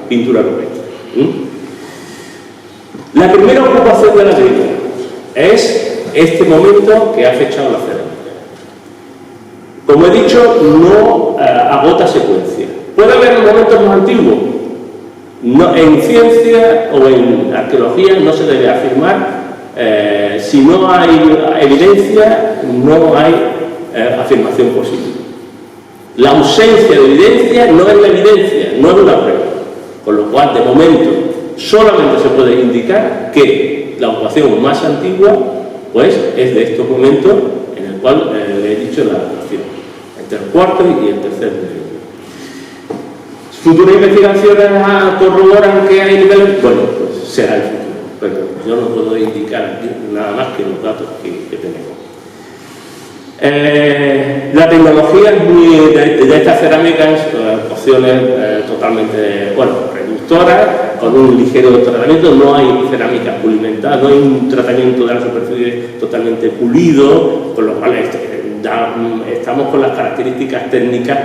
pintura rupestre. La primera ocupación del ladrillo es este momento que ha fechado la cerámica. Como he dicho, no agota secuencia. Puede haber momentos más antiguos. No, en ciencia o en arqueología no se debe afirmar, si no hay evidencia, no hay afirmación posible. La ausencia de evidencia no es la evidencia, no es una prueba. Con lo cual, de momento, solamente se puede indicar que la ocupación más antigua pues, es de estos momentos en el cual le he dicho la datación, entre el cuarto y el tercer milenio. ¿Futuras investigaciones corroboran que hay niveles? Bueno, pues será el futuro, pero yo no puedo indicar nada más que los datos que tenemos. La tecnología es muy de estas cerámicas, opciones totalmente, reductoras, con un ligero tratamiento. No hay cerámica pulimentada, no hay un tratamiento de la superficie totalmente pulido, con lo cual estamos con las características técnicas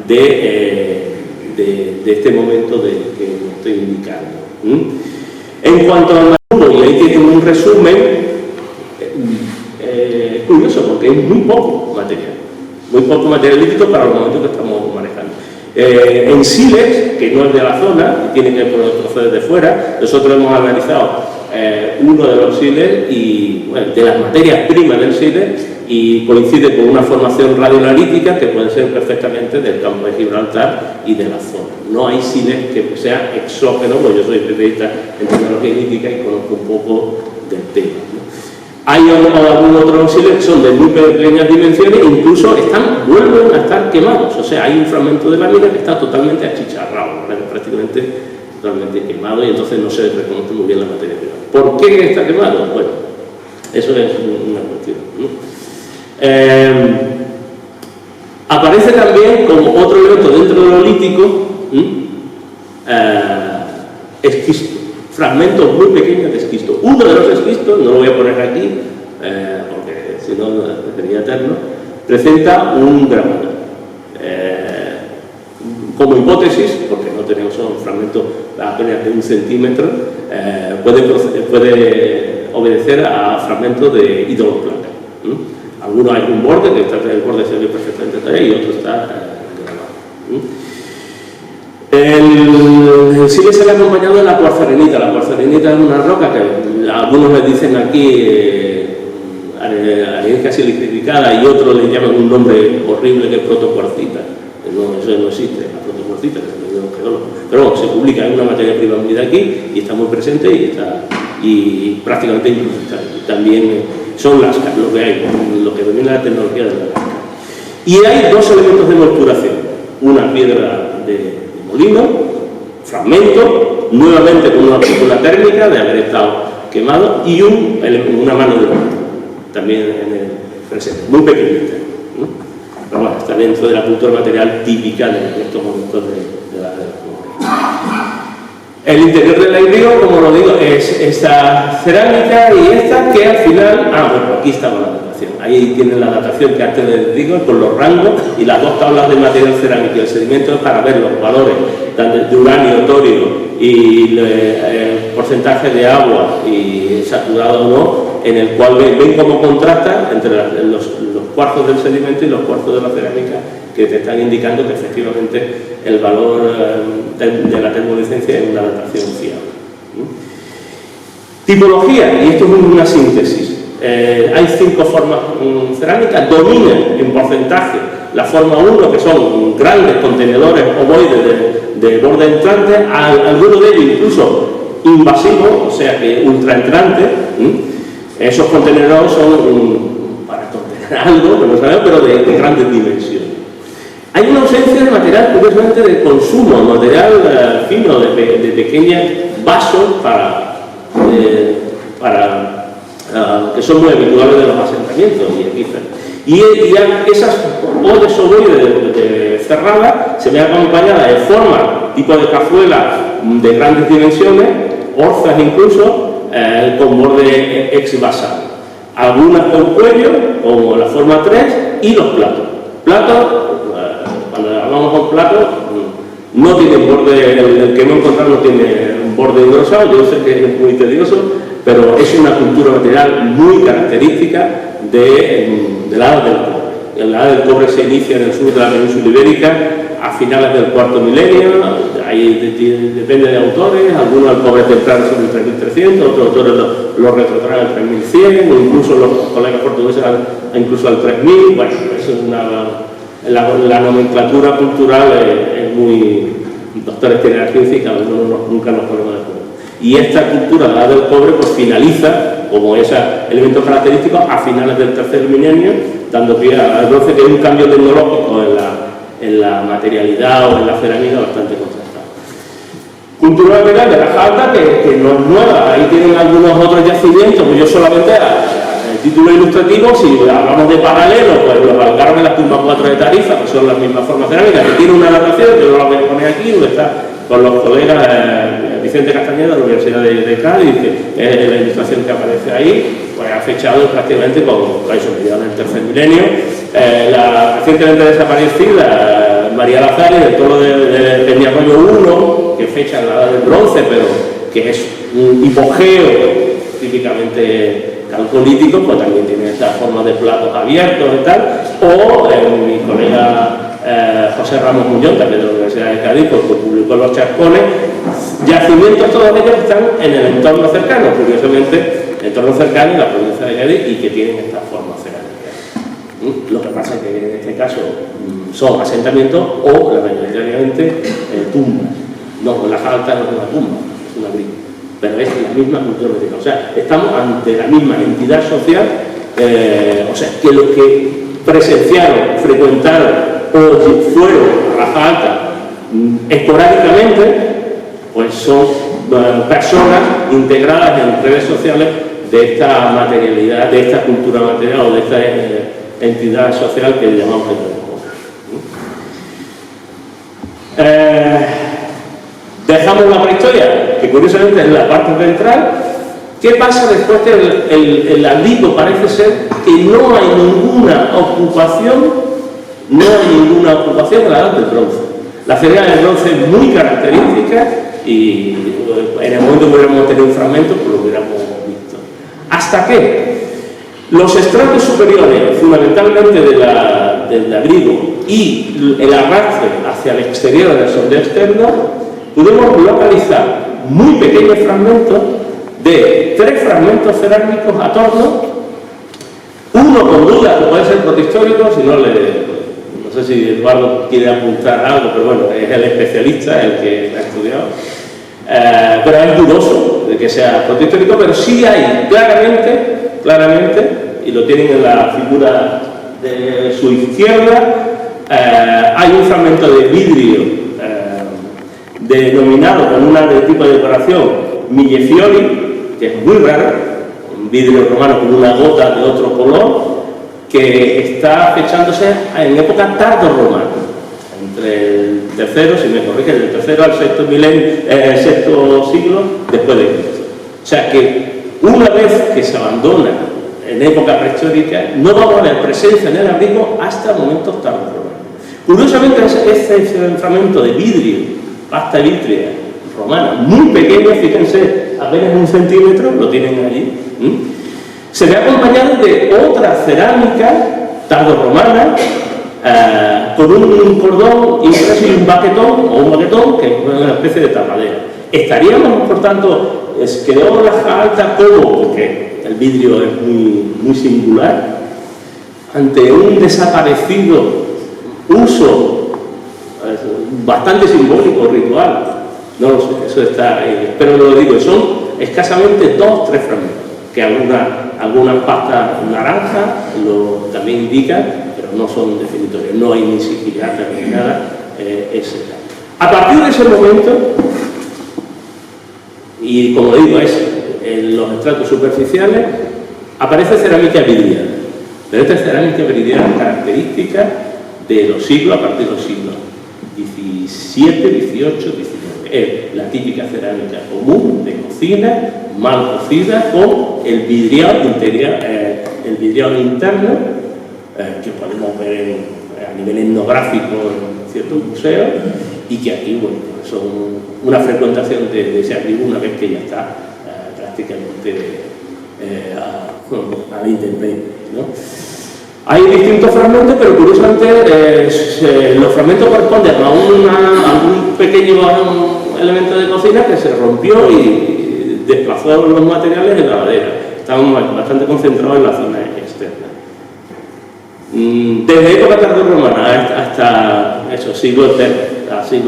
de este momento que estoy indicando. En cuanto al material, y ahí tienen un resumen, es curioso porque es muy poco material líquido para los momentos que estamos manejando. En sílex, que no es de la zona, tiene que proceder de fuera, nosotros hemos analizado uno de los sílex y de las materias primas del sílex, y coincide con una formación radioanalítica que puede ser perfectamente del campo de Gibraltar y de la zona. No hay sílex que sea exógeno, porque yo soy especialista en tecnología lítica y conozco un poco del tema, ¿no? Hay algunos otros sílex que son de muy pequeñas dimensiones e incluso vuelven a estar quemados. O sea, hay un fragmento de la mina que está totalmente achicharrado, prácticamente totalmente quemado, y entonces no se reconoce muy bien la materia prima. ¿Por qué está quemado? Bueno, eso es una cuestión, ¿no? Aparece también como otro elemento dentro del neolítico esquisto, fragmentos muy pequeños de esquisto. Uno de los esquistos, no lo voy a poner aquí porque si no sería eterno, presenta un grabado. Como hipótesis, porque no tenemos un fragmento apenas de 1 centímetro, puede obedecer a fragmentos de ídolo-placa. Algunos hay un borde, que el borde se ve perfectamente tallado, y otro está grabado. El sílex se le ha acompañado de la cuarzarenita. La cuarzarenita es una roca que algunos le dicen aquí arenisca silicificada, y otros le llaman un nombre horrible que es protocuarcita. No, eso no existe, la protocuarcita, que se lo geólogos. Pero bueno, se publica en una materia prima unida aquí y está muy presente y prácticamente incluso también son lascas lo que hay, lo que domina la tecnología de la lasca. Y hay dos elementos de molturación: una piedra de molino, fragmento, nuevamente con una partícula térmica de haber estado quemado, y una mano de monte, también en el presente, muy pequeñita, ¿no? Pero bueno, está dentro de la cultura material típica de estos momentos de la comunidad. El interior del ladrillo, como lo digo, es esta cerámica y esta que al final... bueno, aquí estaba la datación. Ahí tienen la datación que antes les digo, con los rangos y las dos tablas de material cerámico y el sedimento para ver los valores de uranio, torio y porcentaje de agua y saturado o no, en el cual ven cómo contrasta entre los cuarzos del sedimento y los cuarzos de la cerámica, que te están indicando que efectivamente el valor de la termoluminiscencia es una datación fiable. Tipología, y esto es una síntesis. Hay 5 formas cerámicas, dominan en porcentaje la forma 1, que son grandes contenedores ovoides de borde entrante, algunos de ellos incluso invasivos, o sea que ultraentrantes. Esos contenedores son para contener algo, que no sabemos, pero de grandes dimensiones. Hay una ausencia de material, curiosamente, de consumo, material fino, de pequeños vasos que son muy habituales de los asentamientos y epíferos. Y esas ollas o bollos cerradas se ven acompañadas de forma, tipo de cazuela de grandes dimensiones, orzas incluso, con borde exvasado. Algunas con cuello, como la forma 3, y los platos. Platos, cuando hablamos con platos, no tienen borde, el que hemos encontrado no tiene un borde engrosado, yo sé que es muy tedioso, pero es una cultura material muy característica de la edad del cobre. La edad del cobre se inicia en el sur de la península ibérica a finales del cuarto milenio, ahí depende de autores, algunos el cobre temprano son el 3300, otros autores lo retrotraen al 3100, o incluso los colegas portugueses incluso al 3000, bueno, eso es la nomenclatura cultural es muy... doctores tienen la ciencia y cada uno nunca nos ponemos de acuerdo. Y esta cultura, la edad del cobre, pues finaliza como ese elemento característico a finales del tercer milenio, dando pie al bronce, que es un cambio tecnológico en la materialidad o en la cerámica bastante contrastado. Cultura material de Caja Alta que no es nueva, ahí tienen algunos otros yacimientos, pues yo solamente el título ilustrativo, si hablamos de paralelo, pues los Algarve en la tumba 4 de Tarifa, que son las mismas formas cerámicas, que tiene una adaptación, que no la voy a poner aquí, donde está con los colegas Vicente Castañeda de la Universidad de Cádiz, que es la ilustración que aparece ahí, pues ha fechado prácticamente con eso, mediados del tercer milenio. La recientemente desaparecida María Lazares, del toro de Peñarroyo I, que fecha la edad del bronce, pero que es un hipogeo típicamente calcolítico, pues también tiene esta forma de platos abiertos y tal, o mi colega José Ramos Muñoz, también de la Universidad de Cádiz, pues, que publicó Los Chascones, yacimientos todos ellos que están en el entorno cercano, curiosamente, el entorno cercano en la provincia de Cádiz y que tienen esta forma cerámica. Lo que pasa es que en este caso son asentamientos o, mayoritariamente, tumbas. No, la Caja Alta no es una tumba, es un abrigo, pero es la misma cultura médica. O sea, estamos ante la misma entidad social, o sea, que los que presenciaron, frecuentaron o fueron a la Caja Alta esporádicamente, pues son personas integradas en redes sociales de esta materialidad, de esta cultura material o de esta entidad social que llamamos el dejamos la prehistoria, que curiosamente es la parte ventral. ¿Qué pasa después que el abrigo parece ser que no hay ninguna ocupación en la edad del bronce? La cerámica del bronce es muy característica y en el momento que hubiéramos tenido un fragmento, pues lo hubiéramos visto. ¿Hasta qué? Los estratos superiores, fundamentalmente del abrigo, y el arrastre hacia el exterior del sondeo externo, podemos localizar muy pequeños fragmentos de 3 fragmentos cerámicos a torno, uno con duda que puede ser protohistórico, si no no sé si Eduardo quiere apuntar algo, pero bueno, es el especialista, el que lo ha estudiado, pero es dudoso de que sea protohistórico, pero sí hay claramente, y lo tienen en la figura de su izquierda, hay un fragmento de vidrio denominado con un tipo de decoración millefiori, que es muy raro, un vidrio romano con una gota de otro color, que está fechándose en época tardo-romana, entre el tercero, si me corrige, del tercero al sexto siglo después de Cristo. O sea que una vez que se abandona en época prehistórica, no vamos a ver presencia en el abrigo hasta momentos tardo-romanos. Curiosamente, este fragmento de vidrio, pasta vitrea romana, muy pequeño, fíjense, apenas 1 centímetro, lo tienen allí, se ve acompañado de otra cerámica tardorromana con un cordón impreso y un baquetón, que es una especie de tapadera. Estaríamos, por tanto, quedó la Caja Alta como, porque el vidrio es muy singular, ante un desaparecido uso bastante simbólico, ritual. No lo sé, eso está ahí. Pero lo digo, son escasamente 2 o 3 fragmentos, que algunas pastas naranjas también indican, pero no son definitorios, no hay ni sigilata ni nada, A partir de ese momento, y como digo, es en los estratos superficiales, aparece cerámica viridiana. Pero esta cerámica viridiana característica de los siglos, a partir de los siglos XVII, XVIII, XIX. Es la típica cerámica común de cocina, mal cocida, con el vidriado interior, el vidriado interno, que podemos ver a nivel etnográfico en ciertos museos, y que aquí, bueno, son una frecuentación de ese abrigo una vez que ya está prácticamente a la intemperie, ¿no? Hay distintos fragmentos, pero curiosamente los fragmentos corresponden a algún pequeño elemento de cocina que se rompió y desplazó los materiales en la ladera. Estaban bastante concentrados en la zona externa. Desde época tardorromana hasta esos siglos VI,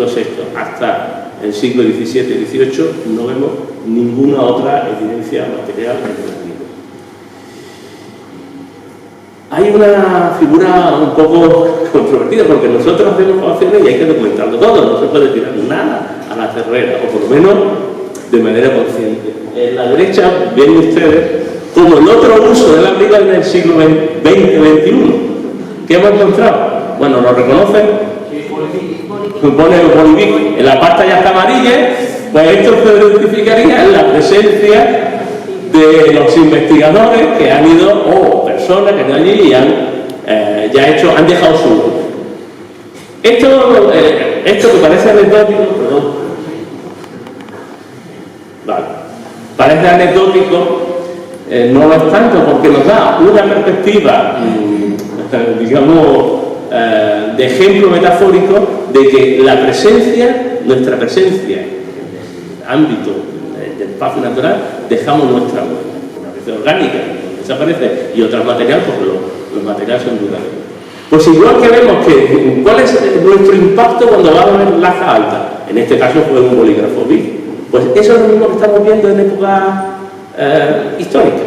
hasta el siglo XVII y XVIII, no vemos ninguna otra evidencia material en el libro. Hay una figura un poco controvertida, porque nosotros hacemos grabaciones y hay que documentarlo todo, no se puede tirar nada a la cerrera, o por lo menos de manera consciente. En la derecha ven ustedes como el otro uso de la briga en el siglo XX-XXI. ¿Qué hemos encontrado? Bueno, ¿lo reconocen? Pone bolivic. En la pasta ya está amarilla, pues esto se identificaría en la presencia de los investigadores que han ido, o personas que están allí y han dejado su huella. Esto que parece anecdótico, parece anecdótico, no lo es tanto, porque nos da una perspectiva, digamos, de ejemplo metafórico de que nuestra presencia en el ámbito del espacio natural, dejamos nuestra huella. Una vez orgánica, desaparece, y otras materiales, porque los materiales son duraderos. Pues igual que vemos que cuál es nuestro impacto cuando vamos a ver laja alta, en este caso fue un bolígrafo BIC, pues eso es lo mismo que estamos viendo en época histórica,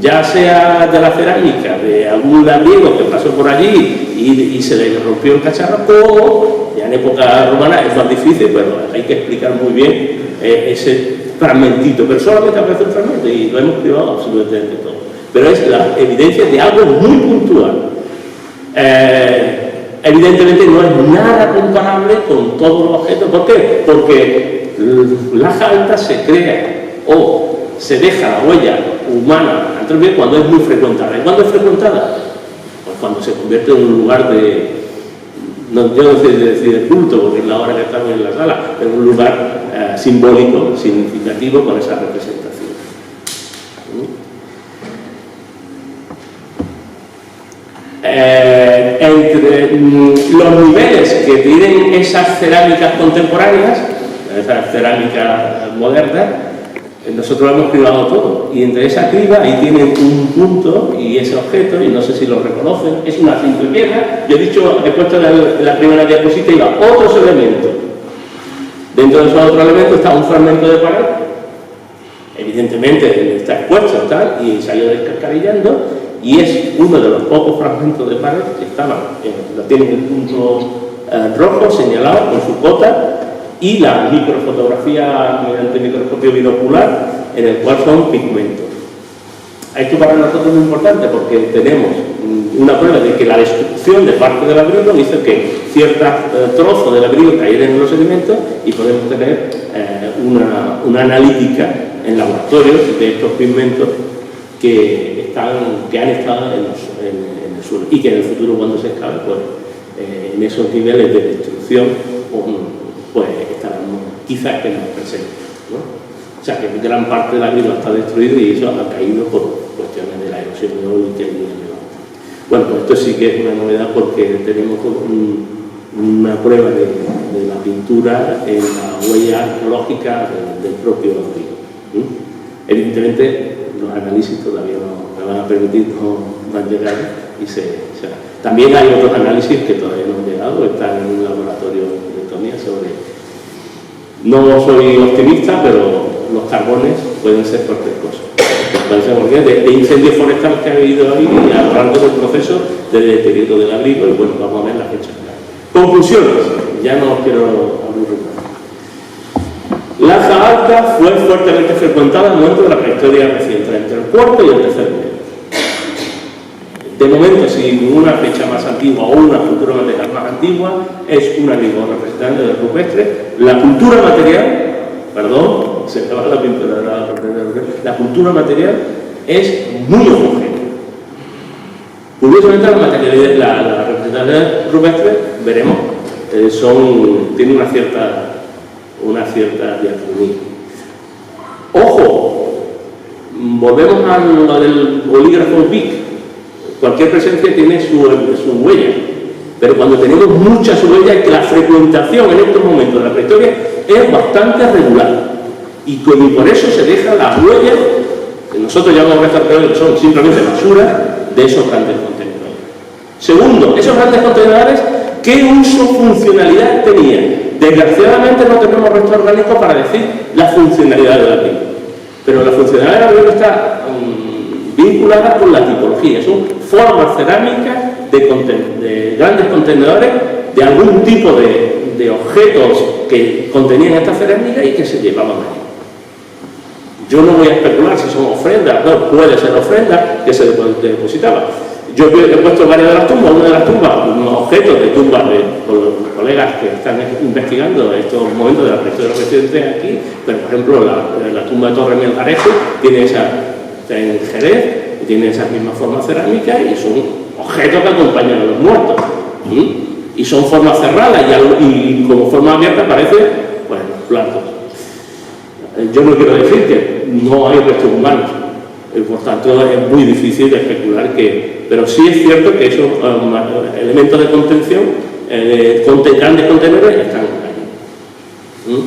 ya sea de la cerámica, de algún labriego que pasó por allí y se le rompió el cacharro, o ya en época romana es más difícil, pero hay que explicar muy bien ese fragmentito, pero solamente aparece un fragmento y lo hemos privado absolutamente todo. Pero es la evidencia de algo muy puntual. Evidentemente no es nada comparable con todos los objetos. ¿Por qué? Porque laja alta se crea o se deja la huella humana cuando es muy frecuentada. ¿Y cuándo es frecuentada? Pues cuando se convierte en un lugar yo no sé decir de culto, porque es la hora que estamos en la sala, pero un lugar simbólico, significativo con esa representación. Entre los niveles que tienen esas cerámicas contemporáneas, esas cerámicas modernas, nosotros lo hemos cribado todo, y entre esa criba ahí tienen un punto y ese objeto, y no sé si lo reconocen, es una simple piedra. Yo he puesto en la primera diapositiva otros elementos. Dentro de esos otros elementos está un fragmento de pared, evidentemente está expuesto y se ha ido descascarillando, y es uno de los pocos fragmentos de pared que lo tienen el punto rojo señalado con su cota, y la microfotografía mediante microscopio binocular, en el cual son pigmentos. Esto para nosotros es muy importante porque tenemos una prueba de que la destrucción de parte del abrigo hizo que ciertos trozos del abrigo cayeran en los sedimentos, y podemos tener una analítica en laboratorios de estos pigmentos que han estado en el suelo, y que en el futuro, cuando se excaven, pues en esos niveles de destrucción pues estarán quizás que nos presenten, ¿no? O sea que gran parte del abrigo está destruido y eso ha caído por cuestiones de la erosión eólica y de la. Bueno, pues esto sí que es una novedad, porque tenemos una prueba de la pintura en la huella arqueológica del propio abrigo. Evidentemente los análisis todavía no me van a permitir, no han llegado, y también hay otros análisis que todavía no han llegado, están en un laboratorio No soy optimista, pero los carbones pueden ser cualquier cosa. Pueden ser cualquier de incendios forestales que ha habido ahí a lo largo del proceso de deterioro del abrigo, y bueno, vamos a ver las fechas. Conclusiones, ya no os quiero aburrir más. Laja Alta fue fuertemente frecuentada en el momento de la prehistoria reciente, entre el cuarto y el tercer milenio. De momento, sin una fecha más antigua o una cultura material más antigua, es una lengua representante del rupestre. La cultura material, perdón, se me va la pintura, la cultura material es muy homogénea. Curiosamente, la representación rupestre, veremos, tiene una cierta diacronía. ¡Ojo! Volvemos a lo del bolígrafo Bic. Cualquier presencia tiene su huella, pero cuando tenemos muchas huellas, que la frecuentación en estos momentos de la prehistoria es bastante regular, y por eso se deja las huellas, que nosotros llamamos restos que son simplemente basura, de esos grandes contenedores. Segundo, esos grandes contenedores, ¿qué uso o funcionalidad tenían? Desgraciadamente no tenemos restos orgánicos para decir la funcionalidad del abrigo, pero la funcionalidad del abrigo está vinculada con la tipología. Son formas cerámicas de grandes contenedores de algún tipo de objetos que contenían esta cerámica y que se llevaban ahí. Yo no voy a especular si son ofrendas, no, puede ser ofrendas que se depositaban. Yo he puesto varias de las tumbas, una de las tumbas, unos objetos de tumbas con los colegas que están investigando estos momentos de la prehistoria reciente aquí, pero por ejemplo la tumba de Torre Melgarejo tiene está en Jerez, tiene esas mismas formas cerámicas y son objetos que acompañan a los muertos. Y son formas cerradas y como forma abierta aparecen, pues, los platos. Yo no quiero decir que no hay restos humanos, por tanto es muy difícil de especular pero sí es cierto que esos elementos de contención, grandes contenedores, están ahí.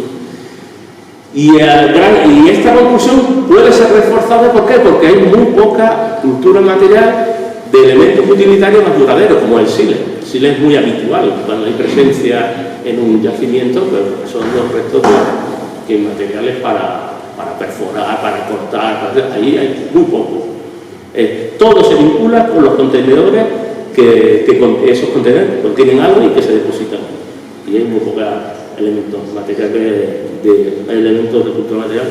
Y esta conclusión puede ser reforzada, ¿por qué? Porque hay muy poca cultura material de elementos utilitarios más duraderos, como el sile. El sile es muy habitual cuando hay presencia en un yacimiento, pero son los restos de materiales para perforar, para cortar, ahí hay muy poco. Todo se vincula con los contenedores esos contenedores contienen algo y que se depositan. Y hay muy pocos elementos materiales elementos de cultura material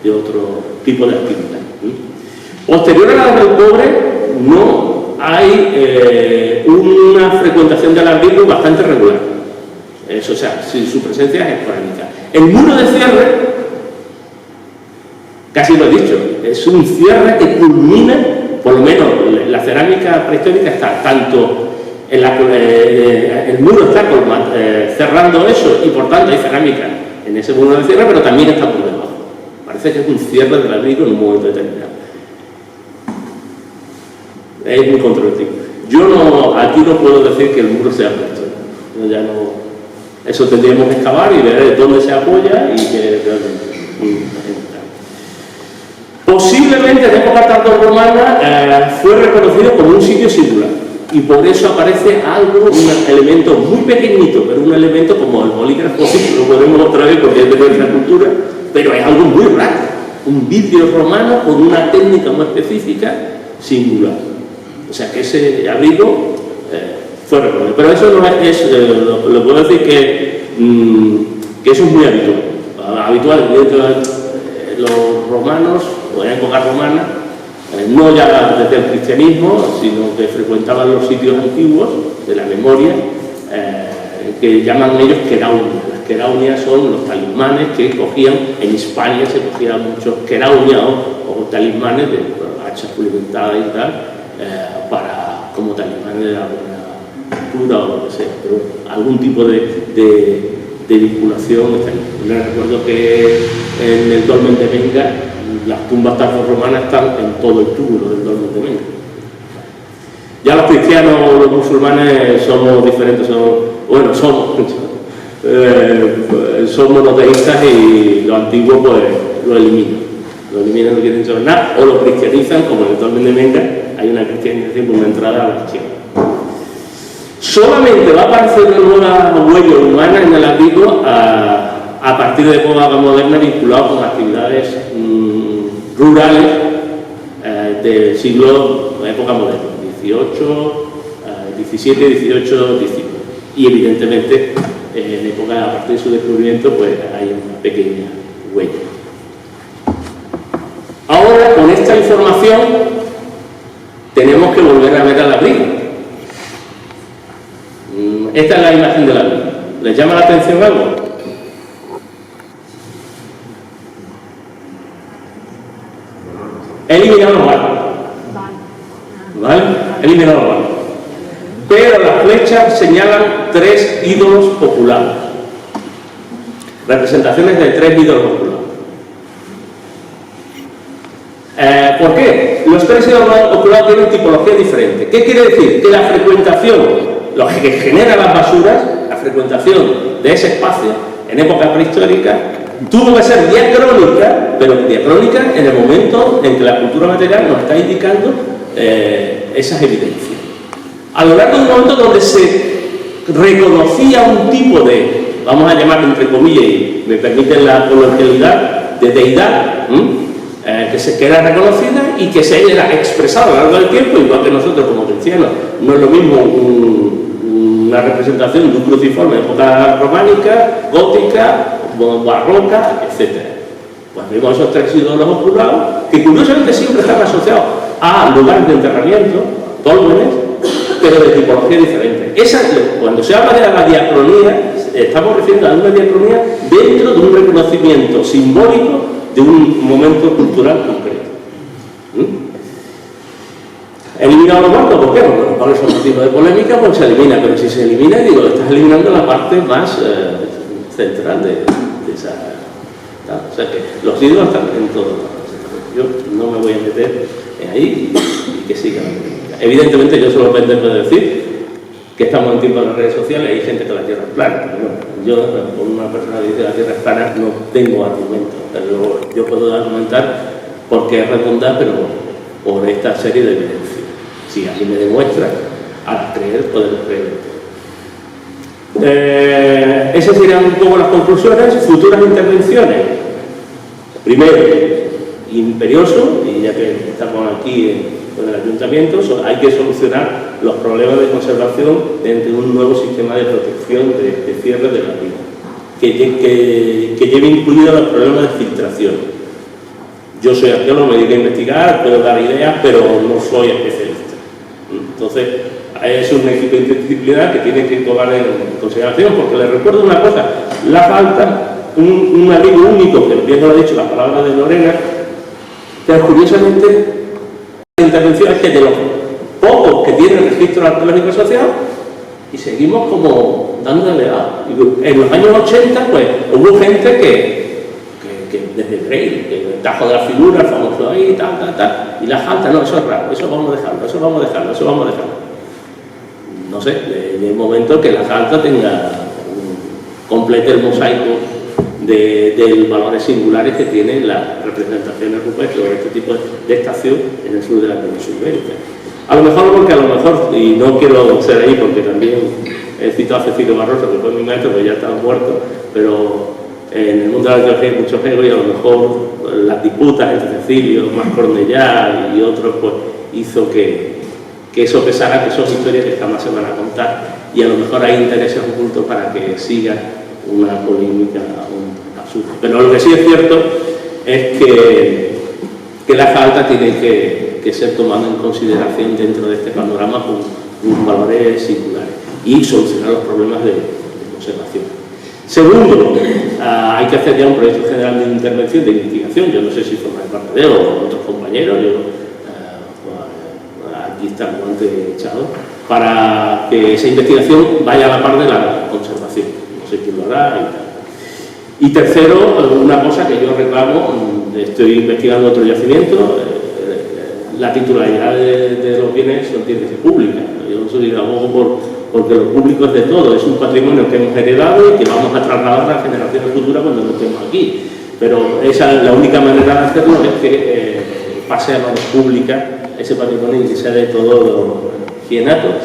de otro tipo de actividad. Posterior a la edad del cobre no hay una frecuentación del abrigo bastante regular. Eso, o sea, si su presencia es esporádica. El muro de cierre, casi lo he dicho, es un cierre que culmina, por lo menos la cerámica prehistórica está tanto el muro está cerrando eso y por tanto hay cerámica en ese muro de cierre, pero también está por debajo. Parece que es un cierre del abrigo en un momento determinado. Es muy controvertido. Yo aquí no puedo decir que el muro sea prehistórico. Eso tendríamos que excavar y ver dónde se apoya y que realmente. Posiblemente en época tardorromana fue reconocido como un sitio singular y por eso aparece un elemento muy pequeñito, pero un elemento como el bolígrafo, sí, lo podemos otra vez porque es de nuestra cultura, pero es algo muy raro, un vidrio romano con una técnica muy específica singular. O sea que ese abrigo fue reconocido, pero eso no es lo puedo decir que eso es muy habitual. Los romanos, o en época romana, no ya desde el cristianismo, sino que frecuentaban los sitios antiguos de la memoria, que llaman ellos queraunias. Las queraunias son los talismanes que cogían, en Hispania se cogían muchos queraunias o talismanes de hachas pulimentadas y tal, como talismanes de alguna cultura o lo que sea, pero algún tipo de vinculación. Me recuerdo que en el dolmen de Menga las tumbas tardorromanas están en todo el túmulo del dolmen de Menga. Ya los cristianos o los musulmanes somos diferentes, somos monoteístas y lo antiguo pues lo eliminan, no quieren saber nada, o lo cristianizan, como en el dolmen de Menga hay una cristianización con una entrada a la izquierda. Solamente va a aparecer una nueva huella humana en el abrigo a a partir de época moderna vinculado con actividades rurales del siglo, época moderna, 17, 18, 19. Y evidentemente en época, a partir de su descubrimiento, pues hay una pequeña huella. Ahora, con esta información, tenemos que volver a ver al abrigo. Esta es la imagen del abrigo. ¿Les llama la atención algo? He eliminado los barcos. ¿Vale? He eliminado los barcos. Pero las flechas señalan 3 ídolos populares. Representaciones de 3 ídolos populares. ¿Por qué? Los 3 ídolos populares tienen tipologías diferentes. ¿Qué quiere decir? Que la frecuentación, lo que genera las basuras, la frecuentación de ese espacio en época prehistórica, tuvo que ser diacrónica, pero diacrónica en el momento en que la cultura material nos está indicando esas evidencias. A lo largo de un momento donde se reconocía un tipo de, vamos a llamarlo entre comillas, y me permiten la coloquialidad, de deidad, que era reconocida y que se era expresada a lo largo del tiempo, igual que nosotros como cristianos. No es lo mismo una representación de un cruciforme de época románica, gótica, barroca, etc. Pues vemos esos 3 ídolos oculados que curiosamente siempre están asociados a lugares de enterramiento, dólmenes, pero de tipología diferente. Cuando se habla de la diacronía, estamos refiriendo a una diacronía dentro de un reconocimiento simbólico de un momento cultural concreto. ¿Eliminado los barcos? ¿Por qué? Porque por eso motivo de polémica, pues se elimina, pero si se elimina, digo, estás eliminando la parte más central de esa... O sea que los ídolos están en todo. Yo no me voy a meter ahí y que sigan. Evidentemente yo solo pretendo decir que estamos en tiempo de las redes sociales y hay gente que la Tierra es plana. Bueno, yo, como una persona que dice que la Tierra es plana, no tengo argumentos. Pero yo puedo argumentar porque es redundante, pero por esta serie de evidencias. Si así me demuestra, al creer, podemos creer. Esas serían un poco las conclusiones. Futuras intervenciones. Primero, imperioso, y ya que estamos aquí con el ayuntamiento, hay que solucionar los problemas de conservación dentro de un nuevo sistema de protección de cierre de la vida, que lleve incluidos los problemas de filtración. Yo soy arqueólogo, me dedico a investigar, puedo dar ideas, pero no soy especialista. Entonces, es un equipo interdisciplinar que tiene que tomar en consideración, porque les recuerdo una cosa, la falta un abrigo único, que bien lo ha dicho la palabra de Lorena, pero curiosamente la intervención es que de los pocos que tienen registro arqueológico asociado, y seguimos como dándole a... En los años 80, pues, hubo gente que desde el rey, que el Tajo de la Figura, el famoso ahí, tal, y la falta, no, eso es raro, eso vamos a dejarlo. No sé, de momento que la falta complete el mosaico de valores singulares que tienen las representaciones rupestres o este tipo de estación en el sur de la península ibérica. A lo mejor, y no quiero ser ahí porque también he citado a Cecilio Barroso, que fue mi maestro, que ya estaba muerto, pero en el mundo de la arqueología hay muchos egos y a lo mejor las disputas entre Cecilio, más Cornellá y otros, pues hizo que eso pesara, que son historias que jamás se van a contar, y a lo mejor hay intereses ocultos para que siga una polémica absurda. Pero lo que sí es cierto es que la falta tiene que ser tomada en consideración dentro de este panorama con valores singulares y solucionar los problemas de conservación. Segundo, hay que hacer ya un proyecto general de intervención, de investigación. Yo no sé si forma parte de él o otros compañeros, aquí está el guante echado, para que esa investigación vaya a la par de la conservación. No sé quién lo hará y tal. Y tercero, una cosa que yo reclamo, estoy investigando otro yacimiento, la titularidad de los bienes son bienes públicas. Yo soy abogo porque lo público es de todo, es un patrimonio que hemos heredado y que vamos a trasladar a las generaciones futuras cuando no estemos aquí. Pero esa es la única manera de hacerlo, es que pase a manos públicas ese patrimonio y que sea de todos los jimenatos,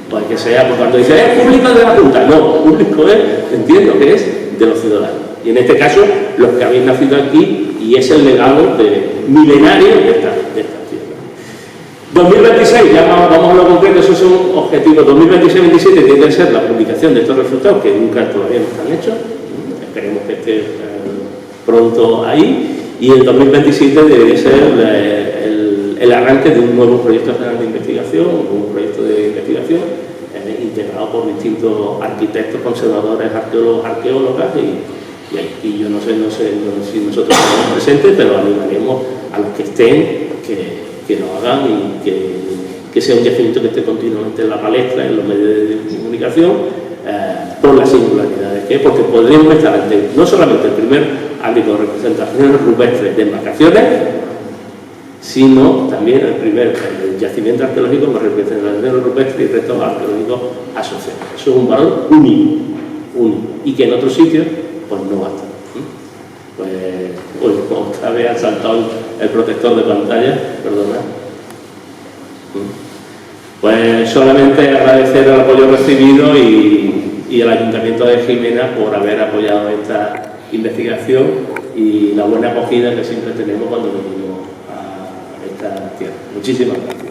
Pues que sea, por cuando dice, es público de la Junta, no, público es, entiendo que es de los ciudadanos. Y en este caso, los que habéis nacido aquí, y es el legado milenario de esta tierra. 2026, ya vamos a lo concreto, esos son objetivos. 2026-27 tiene que ser la publicación de estos resultados, que nunca todavía no están hechos. Esperemos que esté pronto ahí. Y el 2027 debe ser el arranque de un nuevo proyecto general de investigación, un proyecto de investigación integrado por distintos arquitectos, conservadores, arqueólogos, arqueólogas y yo no sé si nosotros estamos presentes, pero animaremos a los que estén que lo hagan y que sea un yacimiento que esté continuamente en la palestra, en los medios de comunicación, por las singularidades que es, porque podríamos estar ante no solamente el primer ámbito de representaciones rupestres de embarcaciones, sino también el yacimiento arqueológico con representaciones rupestres y restos arqueológicos asociados. Eso es un valor único, y que en otros sitios pues no basta. Pues otra vez ha saltado el protector de pantalla, perdona. Pues solamente agradecer el apoyo recibido y al Ayuntamiento de Jimena por haber apoyado esta investigación y la buena acogida que siempre tenemos cuando venimos a esta tierra. Muchísimas gracias.